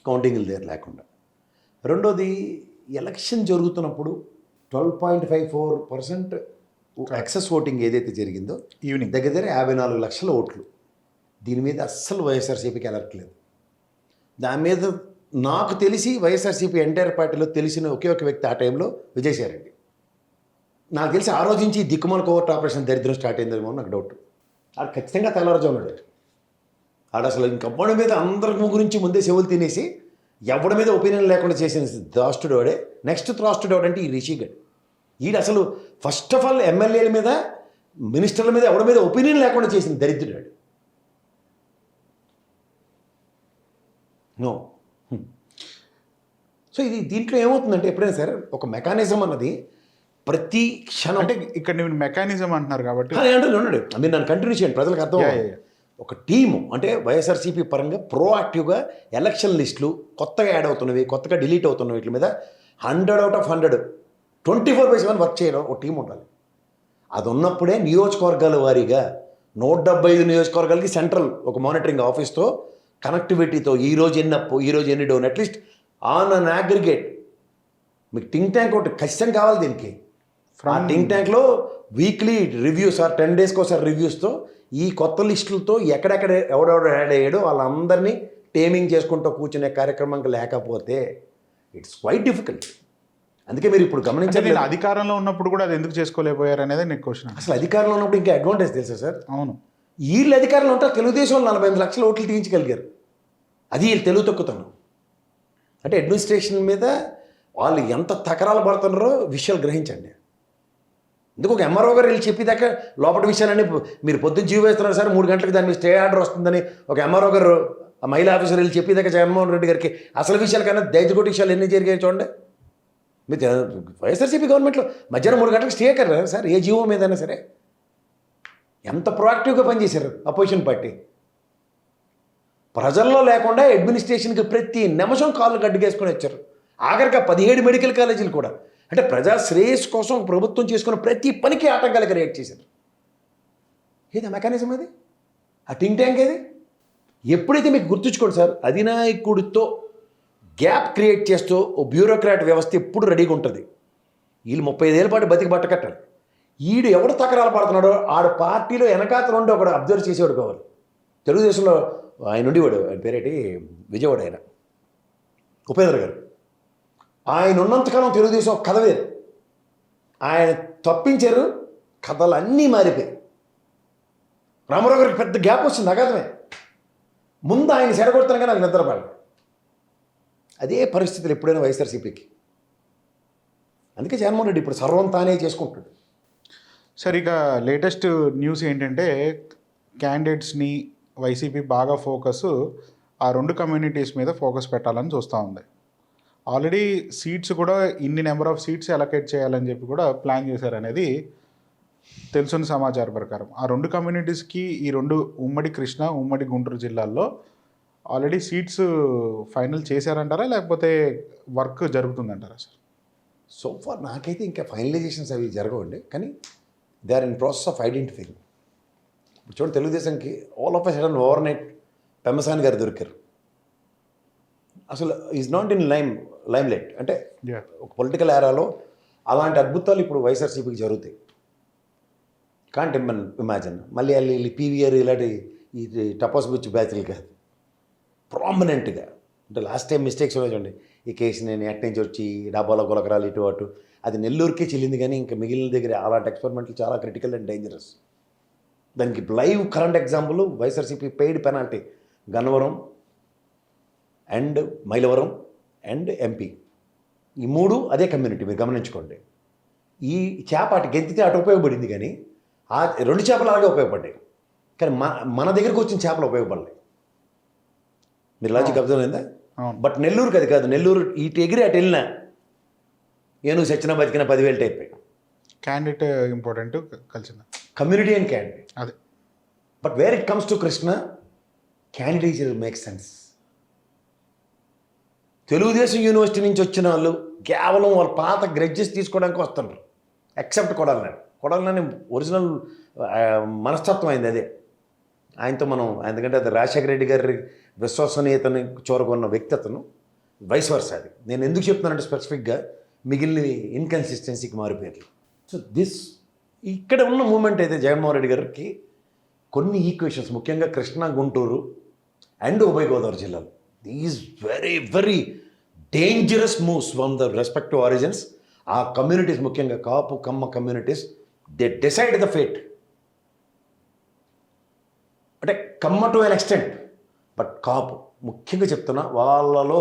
కౌంటింగ్లు దగ్గర లేకుండా. రెండోది ఎలక్షన్ జరుగుతున్నప్పుడు 12.54% ఎక్సెస్ ఓటింగ్ ఏదైతే జరిగిందో ఈవినింగ్ దగ్గర దగ్గర 54 లక్షల ఓట్లు. దీని మీద అస్సలు వైఎస్ఆర్సీపీకి ఎలర్ట్లేదు. దాని మీద నాకు తెలిసి వైఎస్ఆర్సీపీ ఎంటైర్ పార్టీలో తెలిసిన ఒకే ఒక వ్యక్తి ఆ టైంలో విజయసాయిరెడ్డి. నాకు తెలిసి ఆ రోజు నుంచి దిక్కుమాల కోవర్ట్ ఆపరేషన్ దరిద్రం స్టార్ట్ అయిందేమో నాకు డౌట్. ఆడు ఖచ్చితంగా తెల్లవారుజా ఉన్నాడు. ఆడు అసలు ఇంకప్పటి మీద అందరి గురించి ముందే చెవులు తినేసి ఎవడి మీద ఒపీనియన్ లేకుండా చేసిన త్రాస్టుడు వాడే. నెక్స్ట్ త్రాస్టుడు వాడంటే ఈ రిషిగడ్. ఈడు అసలు ఫస్ట్ ఆఫ్ ఆల్ ఎమ్మెల్యేల మీద, మినిస్టర్ల మీద ఎవడి మీద ఒపీనియన్ లేకుండా చేసిన దరిద్రుడు వాడు. నో. సో ఇది దీంట్లో ఏమవుతుందంటే ఎప్పుడైనా సరే ఒక మెకానిజం అన్నది ప్రతి క్షణం, అంటే ఇక్కడ నేను మెకానిజం అంటున్నారు కాబట్టి ఉన్నాడు మీరు నన్ను కంటిన్యూ చేయండి ప్రజలకు అర్థం. ఒక టీము అంటే వైఎస్ఆర్సీపీ పరంగా ప్రోయాక్టివ్గా ఎలక్షన్ లిస్టులు కొత్తగా యాడ్ అవుతున్నవి, కొత్తగా డిలీట్ అవుతున్నవి, వీటి మీద 100 out of 100 24/7 వర్క్ చేయడం ఒక టీం ఉండాలి. అది ఉన్నప్పుడే నియోజకవర్గాల వారీగా 175 నియోజకవర్గాలకి సెంట్రల్ ఒక మానిటరింగ్ ఆఫీస్తో కనెక్టివిటీతో ఈరోజు ఎన్ని అప్పు, ఈరోజు ఎన్ని down, at least on an aggregate మీకు థింక్ ట్యాంక్ ఒకటి ఖచ్చితంగా కావాలి దీనికి. ఆ థింక్ ట్యాంక్లో వీక్లీ రివ్యూస్ ఆర్ 10 daysకి ఒకసారి రివ్యూస్తో ఈ కొత్త లిస్టులతో ఎక్కడెక్కడ ఎవడెవడ యాడ్ అయ్యాడో వాళ్ళందరినీ టేమింగ్ చేసుకుంటూ కూర్చునే కార్యక్రమం లేకపోతే ఇట్స్ క్వైట్ డిఫికల్ట్. అందుకే మీరు ఇప్పుడు గమనించారు, నేను అధికారంలో ఉన్నప్పుడు కూడా అది ఎందుకు చేసుకోలేకపోయారు అనేది నీకు క్వశ్చన్. అసలు అధికారంలో ఉన్నప్పుడు ఇంకా అడ్వాంటేజ్ తెలుసా సార్? అవును, వీళ్ళు అధికారంలో ఉంటారు, తెలుగుదేశం 45 లక్షల ఓట్లు తీయించగలిగారు. అది వీళ్ళు తెలుగు తొక్కుతాను. అంటే అడ్మినిస్ట్రేషన్ మీద వాళ్ళు ఎంత తకరాలు పడుతున్నారో విషయాలు గ్రహించండి. ఎందుకు ఒక ఎంఆర్ఓ గారు వెళ్ళి చెప్పేదాకా లోపల విషయాలన్నీ మీరు పొద్దున్న జీవో వేస్తున్నారు సార్, 3 గంటలకు దాని మీద స్టే ఆర్డర్ వస్తుందని ఒక ఎంఆర్ఓ గారు ఆ మహిళా ఆఫీసర్ వెళ్ళి చెప్పేదాకా జగన్మోహన్ రెడ్డి గారికి అసలు విషయాల కన్నా దయచేసి విషయాలు ఎన్ని జరిగాయి చూడండి. మీరు వైఎస్ఆర్సీపీ గవర్నమెంట్లో మధ్యాహ్నం 3 గంటలకు స్టే కదా సార్ ఏ జీవో మీదైనా సరే. ఎంత ప్రొయాక్టివ్గా పనిచేశారు అపోజిషన్ పార్టీ. ప్రజల్లో లేకుండా అడ్మినిస్ట్రేషన్కి ప్రతి నిమిషం కాళ్ళు గడ్డిగేసుకొని వచ్చారు. ఆఖరిగా 17 మెడికల్ కాలేజీలు కూడా, అంటే ప్రజా శ్రేయస్ కోసం ప్రభుత్వం చేసుకున్న ప్రతి పనికి ఆటంకాలుగా రియాక్ట్ చేశారు. ఏది మెకానిజం అది? ఆ థింక్ ట్యాంక్ ఏది? ఎప్పుడైతే మీకు గుర్తుంచుకోండి సార్, అధినాయకుడితో గ్యాప్ క్రియేట్ చేస్తూ ఓ బ్యూరోక్రాట్ వ్యవస్థ ఎప్పుడు రెడీగా ఉంటుంది. వీళ్ళు 35 ఏళ్ళ పాటు బతికి బట్ట కట్టాలి. ఈడు ఎవడు తకరాలు పడుతున్నాడో ఆడ పార్టీలో వెనకాత నుండి ఒకడు అబ్జర్వ్ చేసేవాడు కావాలి. తెలుగుదేశంలో ఆయన ఉండేవాడు, ఆయన పేరేటి విజయవాడ, ఆయన ఉపేంద్ర గారు. ఆయన ఉన్నంతకాలం తెలుగుదేశం కథ వేరు. ఆయన తప్పించారు, కథలు అన్నీ మారిపోయాయి. రామారావు గారికి పెద్ద గ్యాప్ వచ్చింది, అగాధమే. ముందు ఆయన సెడగొడతాను కానీ నాకు నిద్రపడాలి. అదే పరిస్థితులు ఎప్పుడైనా వైఎస్ఆర్సీపీకి. అందుకే జగన్మోహన్ రెడ్డి ఇప్పుడు సర్వం తానే చేసుకుంటాడు. సరే, ఇక లేటెస్ట్ న్యూస్ ఏంటంటే క్యాండిడేట్స్ని వైసీపీ బాగా ఫోకస్ ఆ 2 కమ్యూనిటీస్ మీద ఫోకస్ పెట్టాలని చూస్తూ ఉంది. ఆల్రెడీ సీట్స్ కూడా ఇన్ని నెంబర్ ఆఫ్ సీట్స్ అలొకేట్ చేయాలని చెప్పి కూడా ప్లాన్ చేశారనేది తెలుసున్న సమాచారం ప్రకారం. ఆ 2 కమ్యూనిటీస్కి ఈ 2 ఉమ్మడి కృష్ణా, ఉమ్మడి గుంటూరు జిల్లాల్లో ఆల్రెడీ సీట్స్ ఫైనల్ చేశారంటారా లేకపోతే వర్క్ జరుగుతుందంటారా సార్? సో ఫార్ నాకైతే ఇంకా ఫైనలైజేషన్స్ అవి జరగవండి, కానీ they are in process of identifying. ఇప్పుడు చూడండి, తెలుగుదేశంకి all of a sudden overnight Pemmasani garu దొరికారు. అసలు is not in limelight. అంటే ఒక పొలిటికల్ ఏరాలో అలాంటి అద్భుతాలు ఇప్పుడు వైఎస్ఆర్సీపీకి జరుగుతాయి. Can't imagine. మళ్ళీ వాళ్ళు పీవీఆర్ ఇలాంటి ఈ టపాస్ బుచ్చి బ్యాచ్లు కాదు, ప్రామినెంట్గా అంటే లాస్ట్ టైం మిస్టేక్స్ ఉన్నాయి చూడండి. ఈ కేసు నేను ఎట్ నుంచి వచ్చి డబ్బాలో గులకరాలు ఇటు అటు, అది నెల్లూరుకే చెల్లింది, కానీ ఇంకా మిగిలిన దగ్గర అలాంటి ఎక్స్పెరిమెంట్లు చాలా క్రిటికల్ అండ్ డేంజరస్. దానికి live current example YSRCP paid penalty Gannavaram and Mylavaram and MP, ఈ మూడు అదే కమ్యూనిటీ, మీరు గమనించుకోండి. ఈ చేప అటు గెంతితే అటు ఉపయోగపడింది, కానీ ఆ రెండు చేపలు అలాగే ఉపయోగపడ్డాయి, కానీ మన దగ్గరకు వచ్చిన చేపలు ఉపయోగపడలేదు. మీరు లాజిక్ అబ్జర్వ్ అయిందా? బట్ నెల్లూరుకి అది కాదు. నెల్లూరు ఇటు ఎగిరి అటు వెళ్ళినా ఏను సచ్చినా బతికిన 10,000 టైప్ క్యాండిడేట్ ఇంపార్టెంట్ కలిసిందా కమ్యూనిటీ అండ్ క్యాండిడేట్. అదే. But where it comes to Krishna, candidate make sense. Telugu Desam university నుంచి వచ్చిన వాళ్ళు కేవలం వాళ్ళ పాత గ్రెడ్జెస్ తీసుకోవడానికి వస్తున్నారు. ఎక్సెప్ట్ కొడాలని ఒరిజినల్ మనస్తత్వం అయింది అదే. ఆయనతో మనం, ఎందుకంటే అది రాజశేఖర రెడ్డి గారి విశ్వసనీయతని చూరగొన్న వ్యక్తి అతను, వైస్ వర్స. అది నేను ఎందుకు చెప్తున్నానంటే స్పెసిఫిక్గా మిగిలిన ఇన్కన్సిస్టెన్సీకి మారిపోయారు. సో ఇక్కడ ఉన్న మూమెంట్ అయితే జగన్మోహన్ రెడ్డి గారికి కొన్ని ఈక్వేషన్స్, ముఖ్యంగా కృష్ణా, గుంటూరు అండ్ ఉభయ గోదావరి జిల్లాలు, these very very dangerous moves from the respective origins. ఆ కమ్యూనిటీస్, ముఖ్యంగా Kapu Kamma communities, they decide the fate. అంటే Kamma to an extent, but Kapu ముఖ్యంగా చెప్తున్నా, వాళ్ళలో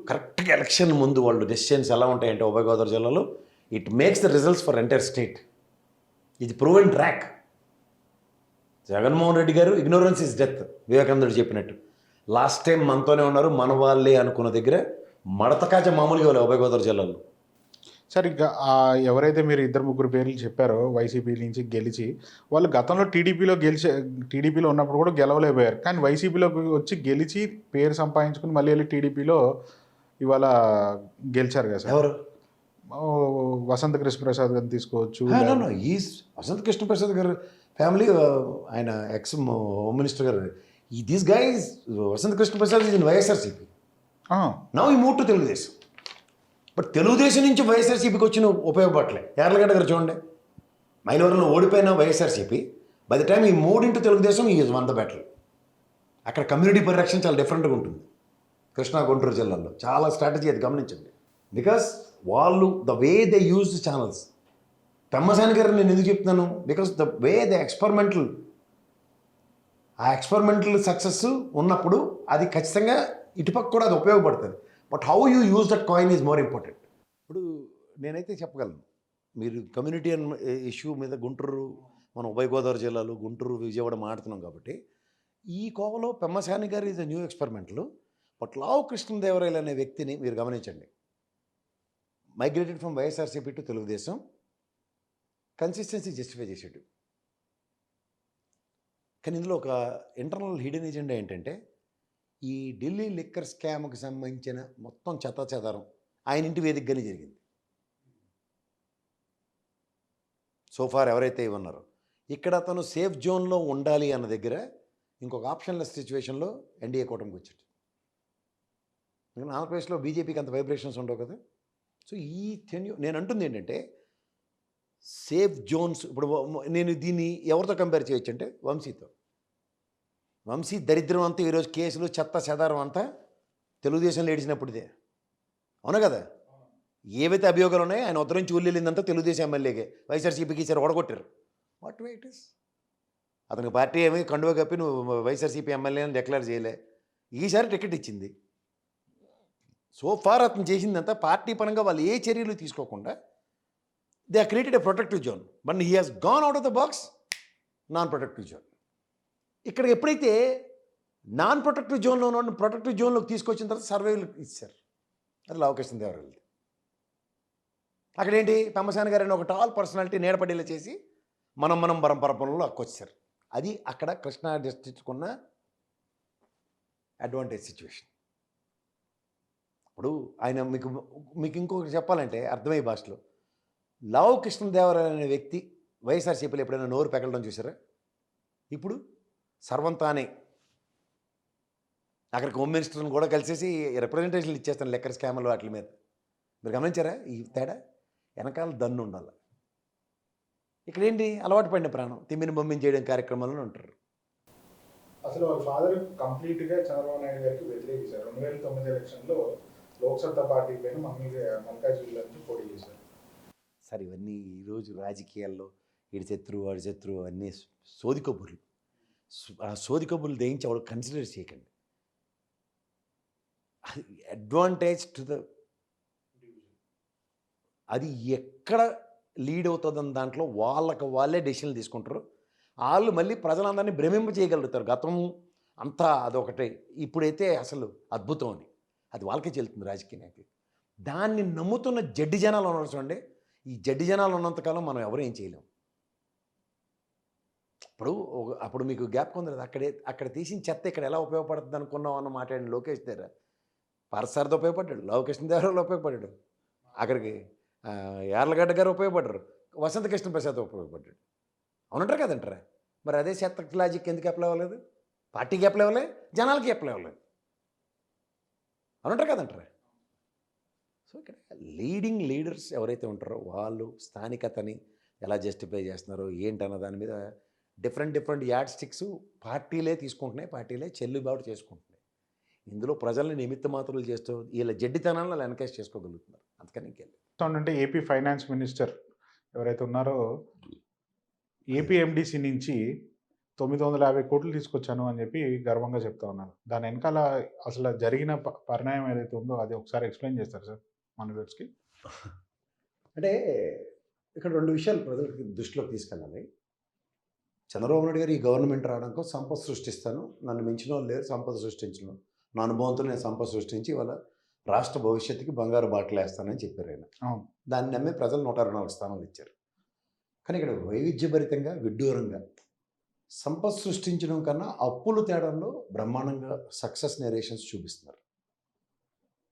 కరెక్ట్గా ఎలక్షన్ ముందు వాళ్ళు డెసిషన్స్ ఎలా ఉంటాయంటే ఉభయ గోదావరి జిల్లాలో, it makes the results for entire state. ఇది ప్రూవెన్ ట్రాక్. జగన్మోహన్ రెడ్డి గారు ఇగ్నోరెన్స్ ఇస్ డెత్, వివేకానందుడు చెప్పినట్టు. లాస్ట్ టైం మనతోనే ఉన్నారు, మన వాళ్ళే అనుకున్న దగ్గర మడతకాచ మామూలుగా వాళ్ళు ఉభయ గోదావరి జిల్లాలో. సార్, ఇంకా ఎవరైతే మీరు 2-3 పేర్లు చెప్పారో వైసీపీ నుంచి గెలిచి, వాళ్ళు గతంలో టీడీపీలో ఉన్నప్పుడు కూడా గెలవలేకపోయారు, కానీ వైసీపీలోకి వచ్చి గెలిచి పేరు సంపాదించుకుని మళ్ళీ వెళ్ళి టీడీపీలో ఇవాళ గెలిచారు కదా సార్. ఎవరు? వసంత కృష్ణప్రసాద్ గారిని తీసుకోవచ్చు. ఈ వసంత కృష్ణప్రసాద్ గారు ఫ్యామిలీ, ఆయన ex home minister garu. These guys, Vasantha Krishna Prasad is in YSRCP. Now ఈ move to Telugu Desam. But Telugu Desam నుంచి వైఎస్ఆర్సీపీకి వచ్చిన ఉపయోగపడలే. యార్లగడ్డ గారు చూడండి, మైలవరంలో ఓడిపోయిన వైఎస్ఆర్సీపీ, బై ద టైం ఈ మూడింటి Telugu Desam is one the battle. అక్కడ కమ్యూనిటీ పరిరక్షణ చాలా డిఫరెంట్గా ఉంటుంది. కృష్ణా, గుంటూరు జిల్లాల్లో చాలా స్ట్రాటజీ, అది గమనించండి. బికాస్ వాళ్ళు the way they use channels. Pemmasani గారు నేను ఎందుకు చెప్తున్నాను, because the way the experimental success ఉన్నప్పుడు అది ఖచ్చితంగా ఇటుపక్క కూడా అది ఉపయోగపడుతుంది. But how you use that coin is more important. ఇప్పుడు నేనైతే చెప్పగలను, మీరు కమ్యూనిటీ ఇష్యూ మీద గుంటూరు, మన ఉభయ గోదావరి జిల్లాలో గుంటూరు, విజయవాడ మాట్లాడుతున్నాం కాబట్టి, ఈ కోవలో పెమ్మసాని గారు ఈజ్ అ న్యూ ఎక్స్పెరిమెంట్లు. బట్ లావు కృష్ణదేవరాయలు అనే వ్యక్తిని మీరు గమనించండి, migrated from YSRCP to Telugu Desam, consistency justify చేసాడు. కానీ ఇందులో ఒక ఇంటర్నల్ హిడెన్ ఎజెండా ఏంటంటే, ఈ ఢిల్లీ లిక్కర్ స్కామ్కి సంబంధించిన మొత్తం చెత్తాచెదారం ఆయన ఇంటి వేదికగానే జరిగింది. సోఫార్ ఎవరైతే ఉన్నారో, ఇక్కడ అతను సేఫ్ జోన్లో ఉండాలి అన్న దగ్గర ఇంకొక ఆప్షన్లెస్ సిచ్యువేషన్లో ఎన్డీఏ కూటమికి వచ్చాడు. ఆంధ్రప్రదేశ్లో బీజేపీకి అంత వైబ్రేషన్స్ ఉండవు కదా. సో ఈ నేను అంటుంది ఏంటంటే, సేఫ్ జోన్స్. ఇప్పుడు నేను దీన్ని ఎవరితో కంపేర్ చేయొచ్చు అంటే వంశీతో. వంశీ దరిద్రం అంతా ఈరోజు కేసులు చెత్త చెదారం అంతా తెలుగుదేశంలో ఏడిచినప్పుడుదే, అవునా కదా. ఏవైతే అభియోగాలు ఉన్నాయో ఆయన ఉత్తరం నుంచి ఊళ్ళెళ్ళిందంతా తెలుగుదేశం ఎమ్మెల్యేకే, వైఎస్ఆర్సీపీకి ఈసారి ఓడగొట్టారు. What way it is. అతనికి పార్టీ ఏమి కండువ కప్పి నువ్వు వైఎస్ఆర్సీపీ ఎమ్మెల్యే అని డిక్లేర్ చేయలే, ఈసారి టికెట్ ఇచ్చింది. సో ఫార్ అతను చేసిందంతా పార్టీ పరంగా వాళ్ళు ఏ చర్యలు తీసుకోకుండా they are created a protective zone. But he has gone out of the box, non protective zone. ఇక్కడ ఎప్పుడైతే నాన్ ప్రొటెక్టివ్ జోన్లో ఉన్న ప్రొటెక్టివ్ జోన్లోకి తీసుకొచ్చిన తర్వాత సర్వేలు ఇచ్చారు, అది లావకృష్ణ దేవరాయలు. అక్కడేంటి, పెమ్మసాని గారు అని ఒక టాల్ పర్సనాలిటీ నీడపడేలా చేసి మనం పరంపరలో అక్కొచ్చారు. అది అక్కడ కృష్ణా డిస్ట్రిక్ట్ ఉన్న అడ్వాంటేజ్ సిచ్యువేషన్. ఇప్పుడు ఆయన మీకు ఇంకొకటి చెప్పాలంటే అర్థమయ్యే భాషలో, లావు కృష్ణదేవరాయలు అనే వ్యక్తి వైఎస్ఆర్సీపీలో ఎప్పుడైనా నోరు పెగలడం చూసారా? ఇప్పుడు సర్వంతానే అక్కడికి హోమ్ మినిస్టర్ని కూడా కలిసేసి రిప్రజెంటేషన్లు ఇచ్చేస్తాను లెక్కర్ స్కామ్లు వాటి మీద. మీరు గమనించారా ఈ తేడా? వెనకాల దన్ను ఉండాలి. ఇక్కడేంటి, అలవాటు పడిన ప్రాణం తిమ్మిని బొమ్మిని చేయడం కార్యక్రమాలను ఉంటారు. అసలు వాళ్ళ ఫాదర్ కంప్లీట్గా చంద్రబాబు నాయుడు గారికి వ్యతిరేకించారు. 2009 ఎలక్షన్లో లోక్సత్తా పార్టీ పైన మల్కాజ్గిరిలో నుంచి పోటీ చేశారు. సార్ ఇవన్నీ ఈరోజు రాజకీయాల్లో వీడి శత్రువు వాడి శత్రువు అన్నీ సోది కబుర్లు. ఆ సోది కబుర్లు దేయించి ఎవరు కన్సిడర్ చేయకండి. అది అడ్వాంటేజ్ టు ద అది ఎక్కడ లీడ్ అవుతుందని దాంట్లో వాళ్ళకి వాళ్ళే డెసిషన్లు తీసుకుంటారు. వాళ్ళు మళ్ళీ ప్రజలందరినీ భ్రమింప చేయగలుగుతారు. గతం అంతా అదొకటే, ఇప్పుడైతే అసలు అద్భుతం అని అది వాళ్ళకే చెల్లుతుంది రాజకీయ నాయకులు. దాన్ని నమ్ముతున్న జడ్డి జనాలు ఉన్నారు చూడండి. ఈ జడ్డి జనాలు ఉన్నంతకాలం మనం ఎవరు ఏం చేయలేం. అప్పుడు మీకు గ్యాప్ కొందరు అక్కడ తీసిన చెత్త ఇక్కడ ఎలా ఉపయోగపడుతుంది అనుకున్నాం అన్న మాట్లాడిన లోకేష్ దగ్గర పరసారితో ఉపయోగపడ్డాడు, లోకేష్ దేవరాలు ఉపయోగపడ్డాడు, అక్కడికి యార్లగడ్డ గారు ఉపయోగపడ్డారు, వసంత కృష్ణ ప్రసాద్ ఉపయోగపడ్డాడు. అవునంటారు కదంటారా? మరి అదే చెత్త లాజిక్ ఎందుకు అప్లై అవ్వలేదు? పార్టీకి అప్లై అవ్వలేదు, జనాలకి అప్లై అవ్వలేదు. అవునంటారు కదంటారా? సో ఇక్కడ లీడింగ్ లీడర్స్ ఎవరైతే ఉంటారో వాళ్ళు స్థానికతని ఎలా జస్టిఫై చేస్తున్నారో ఏంటన్న దాని మీద డిఫరెంట్ యాడ్ స్టిక్స్ పార్టీలే తీసుకుంటున్నాయి, పార్టీలే చెల్లుబాటు చేసుకుంటున్నాయి. ఇందులో ప్రజల్ని నిమిత్త మాత్రులు చేస్తూ వీళ్ళ జడ్డితనాలను వాళ్ళు ఎన్కరేజ్ చేసుకోగలుగుతున్నారు. అందుకని ఇంకెళ్ళి అంటే ఏపీ ఫైనాన్స్ మినిస్టర్ ఎవరైతే ఉన్నారో ఏపీ ఎండిసి నుంచి 950 కోట్లు తీసుకొచ్చాను అని చెప్పి గర్వంగా చెప్తా ఉన్నారు. దాని వెనకాల అసలు జరిగిన పరిణామం ఏదైతే ఉందో అది ఒకసారి ఎక్స్ప్లెయిన్ చేస్తారు సార్ మన వ్యూవర్స్కి. అంటే ఇక్కడ 2 విషయాలు ప్రజలకి దృష్టిలోకి తీసుకెళ్ళాలి. చంద్రబాబు నాయుడు గారు ఈ గవర్నమెంట్ రావడానికి సంపద సృష్టిస్తాను, నన్ను మించిన వాళ్ళు లేరు సంపద సృష్టించను, నా అనుభవంతో నేను సంపద సృష్టించి వాళ్ళ రాష్ట్ర భవిష్యత్తుకి బంగారు బాటలు వేస్తానని చెప్పారు ఆయన. దాన్ని నమ్మే ప్రజలు 124 స్థానాలు ఇచ్చారు. కానీ ఇక్కడ వైవిధ్యభరితంగా విడ్డూరంగా సంపద సృష్టించడం కన్నా అప్పులు తేడంలో బ్రహ్మాండంగా సక్సెస్ నేరేషన్స్ చూపిస్తున్నారు.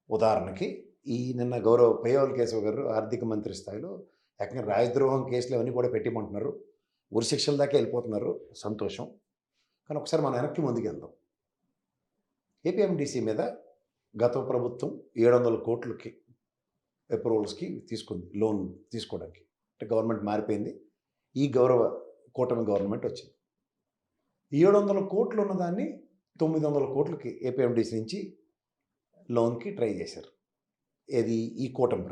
ఉదాహరణకి నిన్న గౌరవ పయ్యవల్ కేశవ్ గారు ఆర్థిక మంత్రి స్థాయిలో ఏకంగా రాజద్రోహం కేసులు అవన్నీ కూడా పెట్టిమంటున్నారు, ఉరిశిక్షల దాకా వెళ్ళిపోతున్నారు, సంతోషం. కానీ ఒకసారి మనం వెనక్కి ముందుకు వెళ్దాం. ఏపీఎండిసి మీద గత ప్రభుత్వం 700 కోట్లకి అప్రూవల్స్కి తీసుకుంది లోన్ తీసుకోవడానికి. అంటే గవర్నమెంట్ మారిపోయింది, ఈ కూటమి గవర్నమెంట్ వచ్చింది. 700 కోట్లు ఉన్నదాన్ని 900 కోట్లకి ఏపీఎండిసి నుంచి లోన్కి ట్రై చేశారు. ఈ కూటమి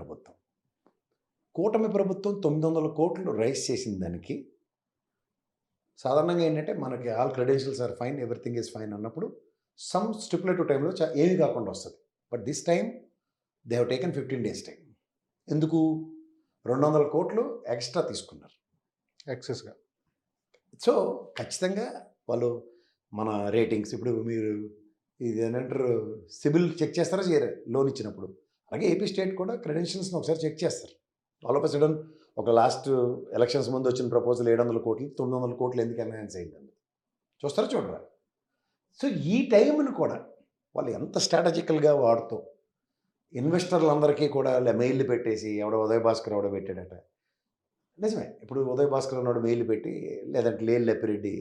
ప్రభుత్వం 900 కోట్లు రైజ్ చేసిన దానికి సాధారణంగా ఏంటంటే మనకి all credentials are fine, everything is fine అన్నప్పుడు సమ్ స్టిపులేటివ్ టైంలో ఏమీ కాకుండా వస్తుంది. But this time they have taken 15 days time. ఎందుకు? 200 కోట్లు ఎక్స్ట్రా తీసుకున్నారు ఎక్సెస్గా. సో ఖచ్చితంగా వాళ్ళు మన రేటింగ్స్, ఇప్పుడు మీరు ఇది ఏంటంటారు సిబిల్ చెక్ చేస్తారా చేయరు లోన్ ఇచ్చినప్పుడు, అలాగే ఏపీ స్టేట్ కూడా క్రెడెన్షియల్స్ని ఒకసారి చెక్ చేస్తారు. ఆల్ ఆఫ్ ఎ సడన్ ఒక లాస్ట్ ఎలక్షన్స్ ముందు వచ్చిన ప్రపోజల్ 700 కోట్లు 900 కోట్లు ఎందుకు ఎన్హాన్స్ అయింది చూస్తారా చూడరా? సో ఈ టైంను కూడా వాళ్ళు ఎంత స్ట్రాటజికల్గా వాడుతూ ఇన్వెస్టర్లందరికీ కూడా మెయిల్ పెట్టేసి ఉదయ్ భాస్కర్ పెట్టాడట. నిజమే, ఇప్పుడు ఉదయ్ భాస్కర్ అన్నాడు మెయిల్ పెట్టి, లేదంటే లేల్ లెప్పిరెడ్డి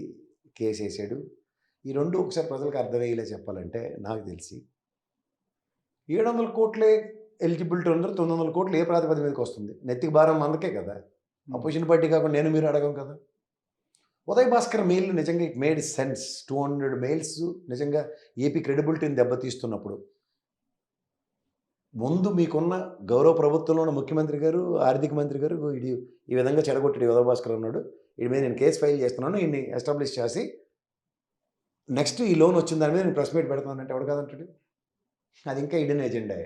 కేసు వేసాడు. ఈ రెండు ఒకసారి ప్రజలకు అర్థమయ్యేలా చెప్పాలంటే నాకు తెలిసి 700 కోట్లే ఎలిజిబిలిటీ ఉన్నారు, 900 కోట్లు ఏ ప్రాతిపదిక మీదకి వస్తుంది? నెత్తికి భారం అందుకే కదా, అపోజిషన్ పార్టీ కాకుండా నేను మీరు అడగం కదా. ఉదయ్ భాస్కర్ మెయిల్ నిజంగా ఇట్ మేడ్ సెన్స్. 200 మెయిల్స్ నిజంగా ఏపీ క్రెడిబిలిటీని దెబ్బతీస్తున్నప్పుడు ముందు మీకున్న గౌరవ ప్రభుత్వంలో ఉన్న ముఖ్యమంత్రి గారు, ఆర్థిక మంత్రి గారు ఈ విధంగా చెడగొట్టాడు ఉదయ్ భాస్కర్ అన్నాడు, వీడి మీద నేను కేసు ఫైల్ చేస్తున్నాను, ఈయన్ని ఎస్టాబ్లిష్ చేసి నెక్స్ట్ ఈ లోన్ వచ్చిన దాని మీద నేను ప్రెస్ మీట్ పెడతానంటే ఎవడు కాదంటాడు? అది ఇంకా ఈడెన్ ఎజెండా.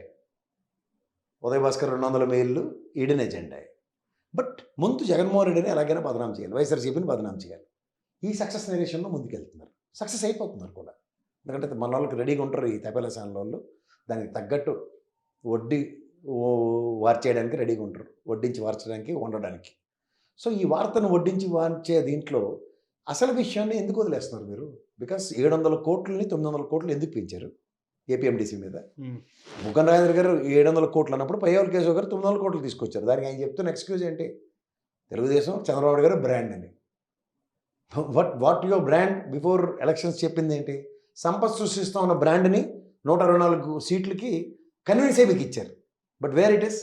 ఉదయ్ భాస్కర్ 200 మెయిల్లు ఈడెన్ ఎజెండా. బట్ ముందు జగన్మోహన్ రెడ్డిని ఎలాగైనా బదనాం చేయాలి, వైఎస్ఆర్సీపీని బదనాం చేయాలి. ఈ సక్సెస్ నేరేషన్లో ముందుకెళ్తున్నారు, సక్సెస్ అయిపోతున్నారు కూడా. ఎందుకంటే మన వాళ్ళకి రెడీగా ఉంటారు ఈ తపేల ఛానల్ వాళ్ళు, దానికి తగ్గట్టు వడ్డీ వార్చేయడానికి రెడీగా ఉంటారు, వడ్డించి వార్చడానికి ఉండడానికి. సో ఈ వార్తను వడ్డించి వార్చే దీంట్లో అసలు విషయాన్ని ఎందుకు వదిలేస్తున్నారు మీరు? బికాస్ 700 కోట్లని 900 కోట్లు ఎందుకు పెంచారు ఏపీఎండిసి మీద? ముఖన్ రాజేంద్ర గారు 700 కోట్లు అన్నప్పుడు పయ్యవల్ కేశవ్ గారు 900 కోట్లు తీసుకొచ్చారు. దానికి ఆయన చెప్తున్న ఎక్స్క్యూజ్ ఏంటి? తెలుగుదేశం చంద్రబాబు గారు బ్రాండ్ అని. What your brand before elections చెప్పింది ఏంటి? సంపత్ సృష్టిస్తూ ఉన్న బ్రాండ్ని 124 సీట్లకి కన్విన్స్ అయ్యి మీకు ఇచ్చారు. But where it is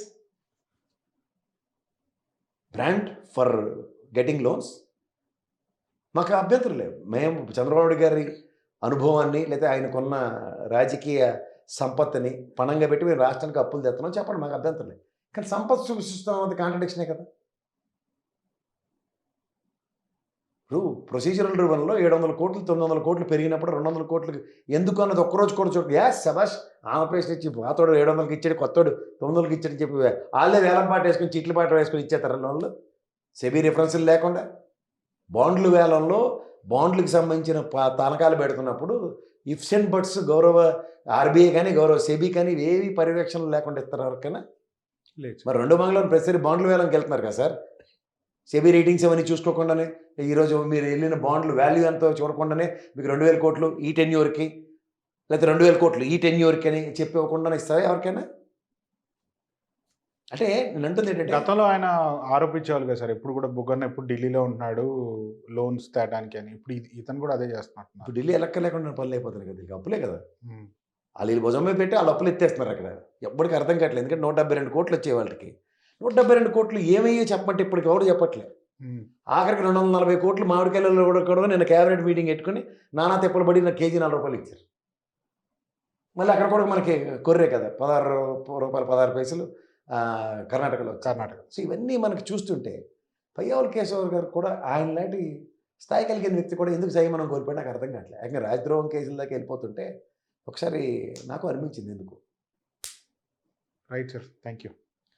brand for getting loans? మాకు అభ్యంతరం లేవు, మేము చంద్రబాబు గారి అనుభవాన్ని లేదా ఆయనకున్న రాజకీయ సంపత్తిని పణంగా పెట్టి మేము రాష్ట్రానికి అప్పులు తెస్తున్నాం చెప్పండి, మాకు అభ్యంతరం లేదు. కానీ సంపద సృష్టిస్తాం అది కాంట్రడిక్షనే కదా. ఇప్పుడు ప్రొసీజరల్ డ్రివన్లో 700 కోట్లు 900 కోట్లు పెరిగినప్పుడు 200 కోట్లకి ఎందుకు అన్నది ఒక్కరోజు కూడా చూడండి. యాస్ శబాష్ ఆంధ్రప్రదేశ్ ఇచ్చి పాతోడు 700కి ఇచ్చాడు, కొత్తోడు 900కి ఇచ్చాడని చెప్పి వాళ్ళే వేలం పాట వేసుకుని చీట్ల పాట వేసుకుని ఇచ్చేస్తారు లోన్లు సెబీ రిఫరెన్స్లు లేకుండా. బాండ్లు వేలంలో బాండ్లకు సంబంధించిన తనఖాలు పెడుతున్నప్పుడు ఇఫ్స్ అండ్ బట్స్ గౌరవ ఆర్బీఐ కానీ గౌరవ సెబీ కానీ ఏవి పర్యవేక్షణలు లేకుండా ఇస్తారు ఎవరికైనా. లేదు మరి 2 బంగ్లాలు ప్రతిసారి బాండ్లు వేలంకి వెళ్తున్నారు కదా సార్. సెబీ రేటింగ్స్ అవన్నీ చూసుకోకుండానే ఈరోజు మీరు వెళ్ళిన బాండ్లు వాల్యూ ఎంతో చూడకుండానే మీకు 2000 కోట్లు ఈ టెన్యూర్కి లేకపోతే 2000 కోట్లు ఈ టెన్యూర్కి అని చెప్పి ఇవ్వకుండానే ఇస్తారా ఎవరికైనా? అంటే నేను అంటుంది ఏంటంటే గతంలో ఆయన ఆరోపించేవాళ్ళు కదా సార్, ఎప్పుడు కూడా బుగ్గన్న ఎప్పుడు ఢిల్లీలో ఉంటున్నాడు లోన్స్ తేడానికి అని. ఇప్పుడు ఇతను కూడా అదే చేస్తున్నట్టు. ఇప్పుడు ఢిల్లీ ఎలక్క లేకుండా పనులు అయిపోతున్నాయి కదా, అప్పులే కదా వాళ్ళు వీళ్ళు భుజం మీద పెట్టి వాళ్ళు అప్పులు ఎత్తేస్తున్నారు అక్కడ. ఎప్పటికీ అర్థం కావట్లేదు. ఎందుకంటే 172 కోట్లు వచ్చే వాళ్ళకి 172 కోట్లు ఏమయ్యో చెప్పమంటే ఇప్పటికి ఎవరు చెప్పట్లేదు. ఆఖరికి 240 కోట్లు మామిడికాయలలో కూడా నేను క్యాబినెట్ మీటింగ్ పెట్టుకుని నానా తిప్పలు పడి నాకు కేజీ 4 రూపాయలు ఇచ్చారు. మళ్ళీ అక్కడ కూడా మనకి కొర్రే కదా 16 రూపాయలు 16 పైసలు కర్ణాటకలో. సో ఇవన్నీ మనకి చూస్తుంటే పయ్యావుల కేశవరావు గారు కూడా ఆయన లాంటి స్థాయి కలిగిన వ్యక్తి కూడా ఎందుకు సంయమనం కోల్పోయి నాకు అర్థం కావట్లేదు. ఇంకా రాజద్రోహం కేసుల దాకా వెళ్ళిపోతుంటే ఒకసారి నాకు అనిపించింది ఎందుకు. Right sir, thank you.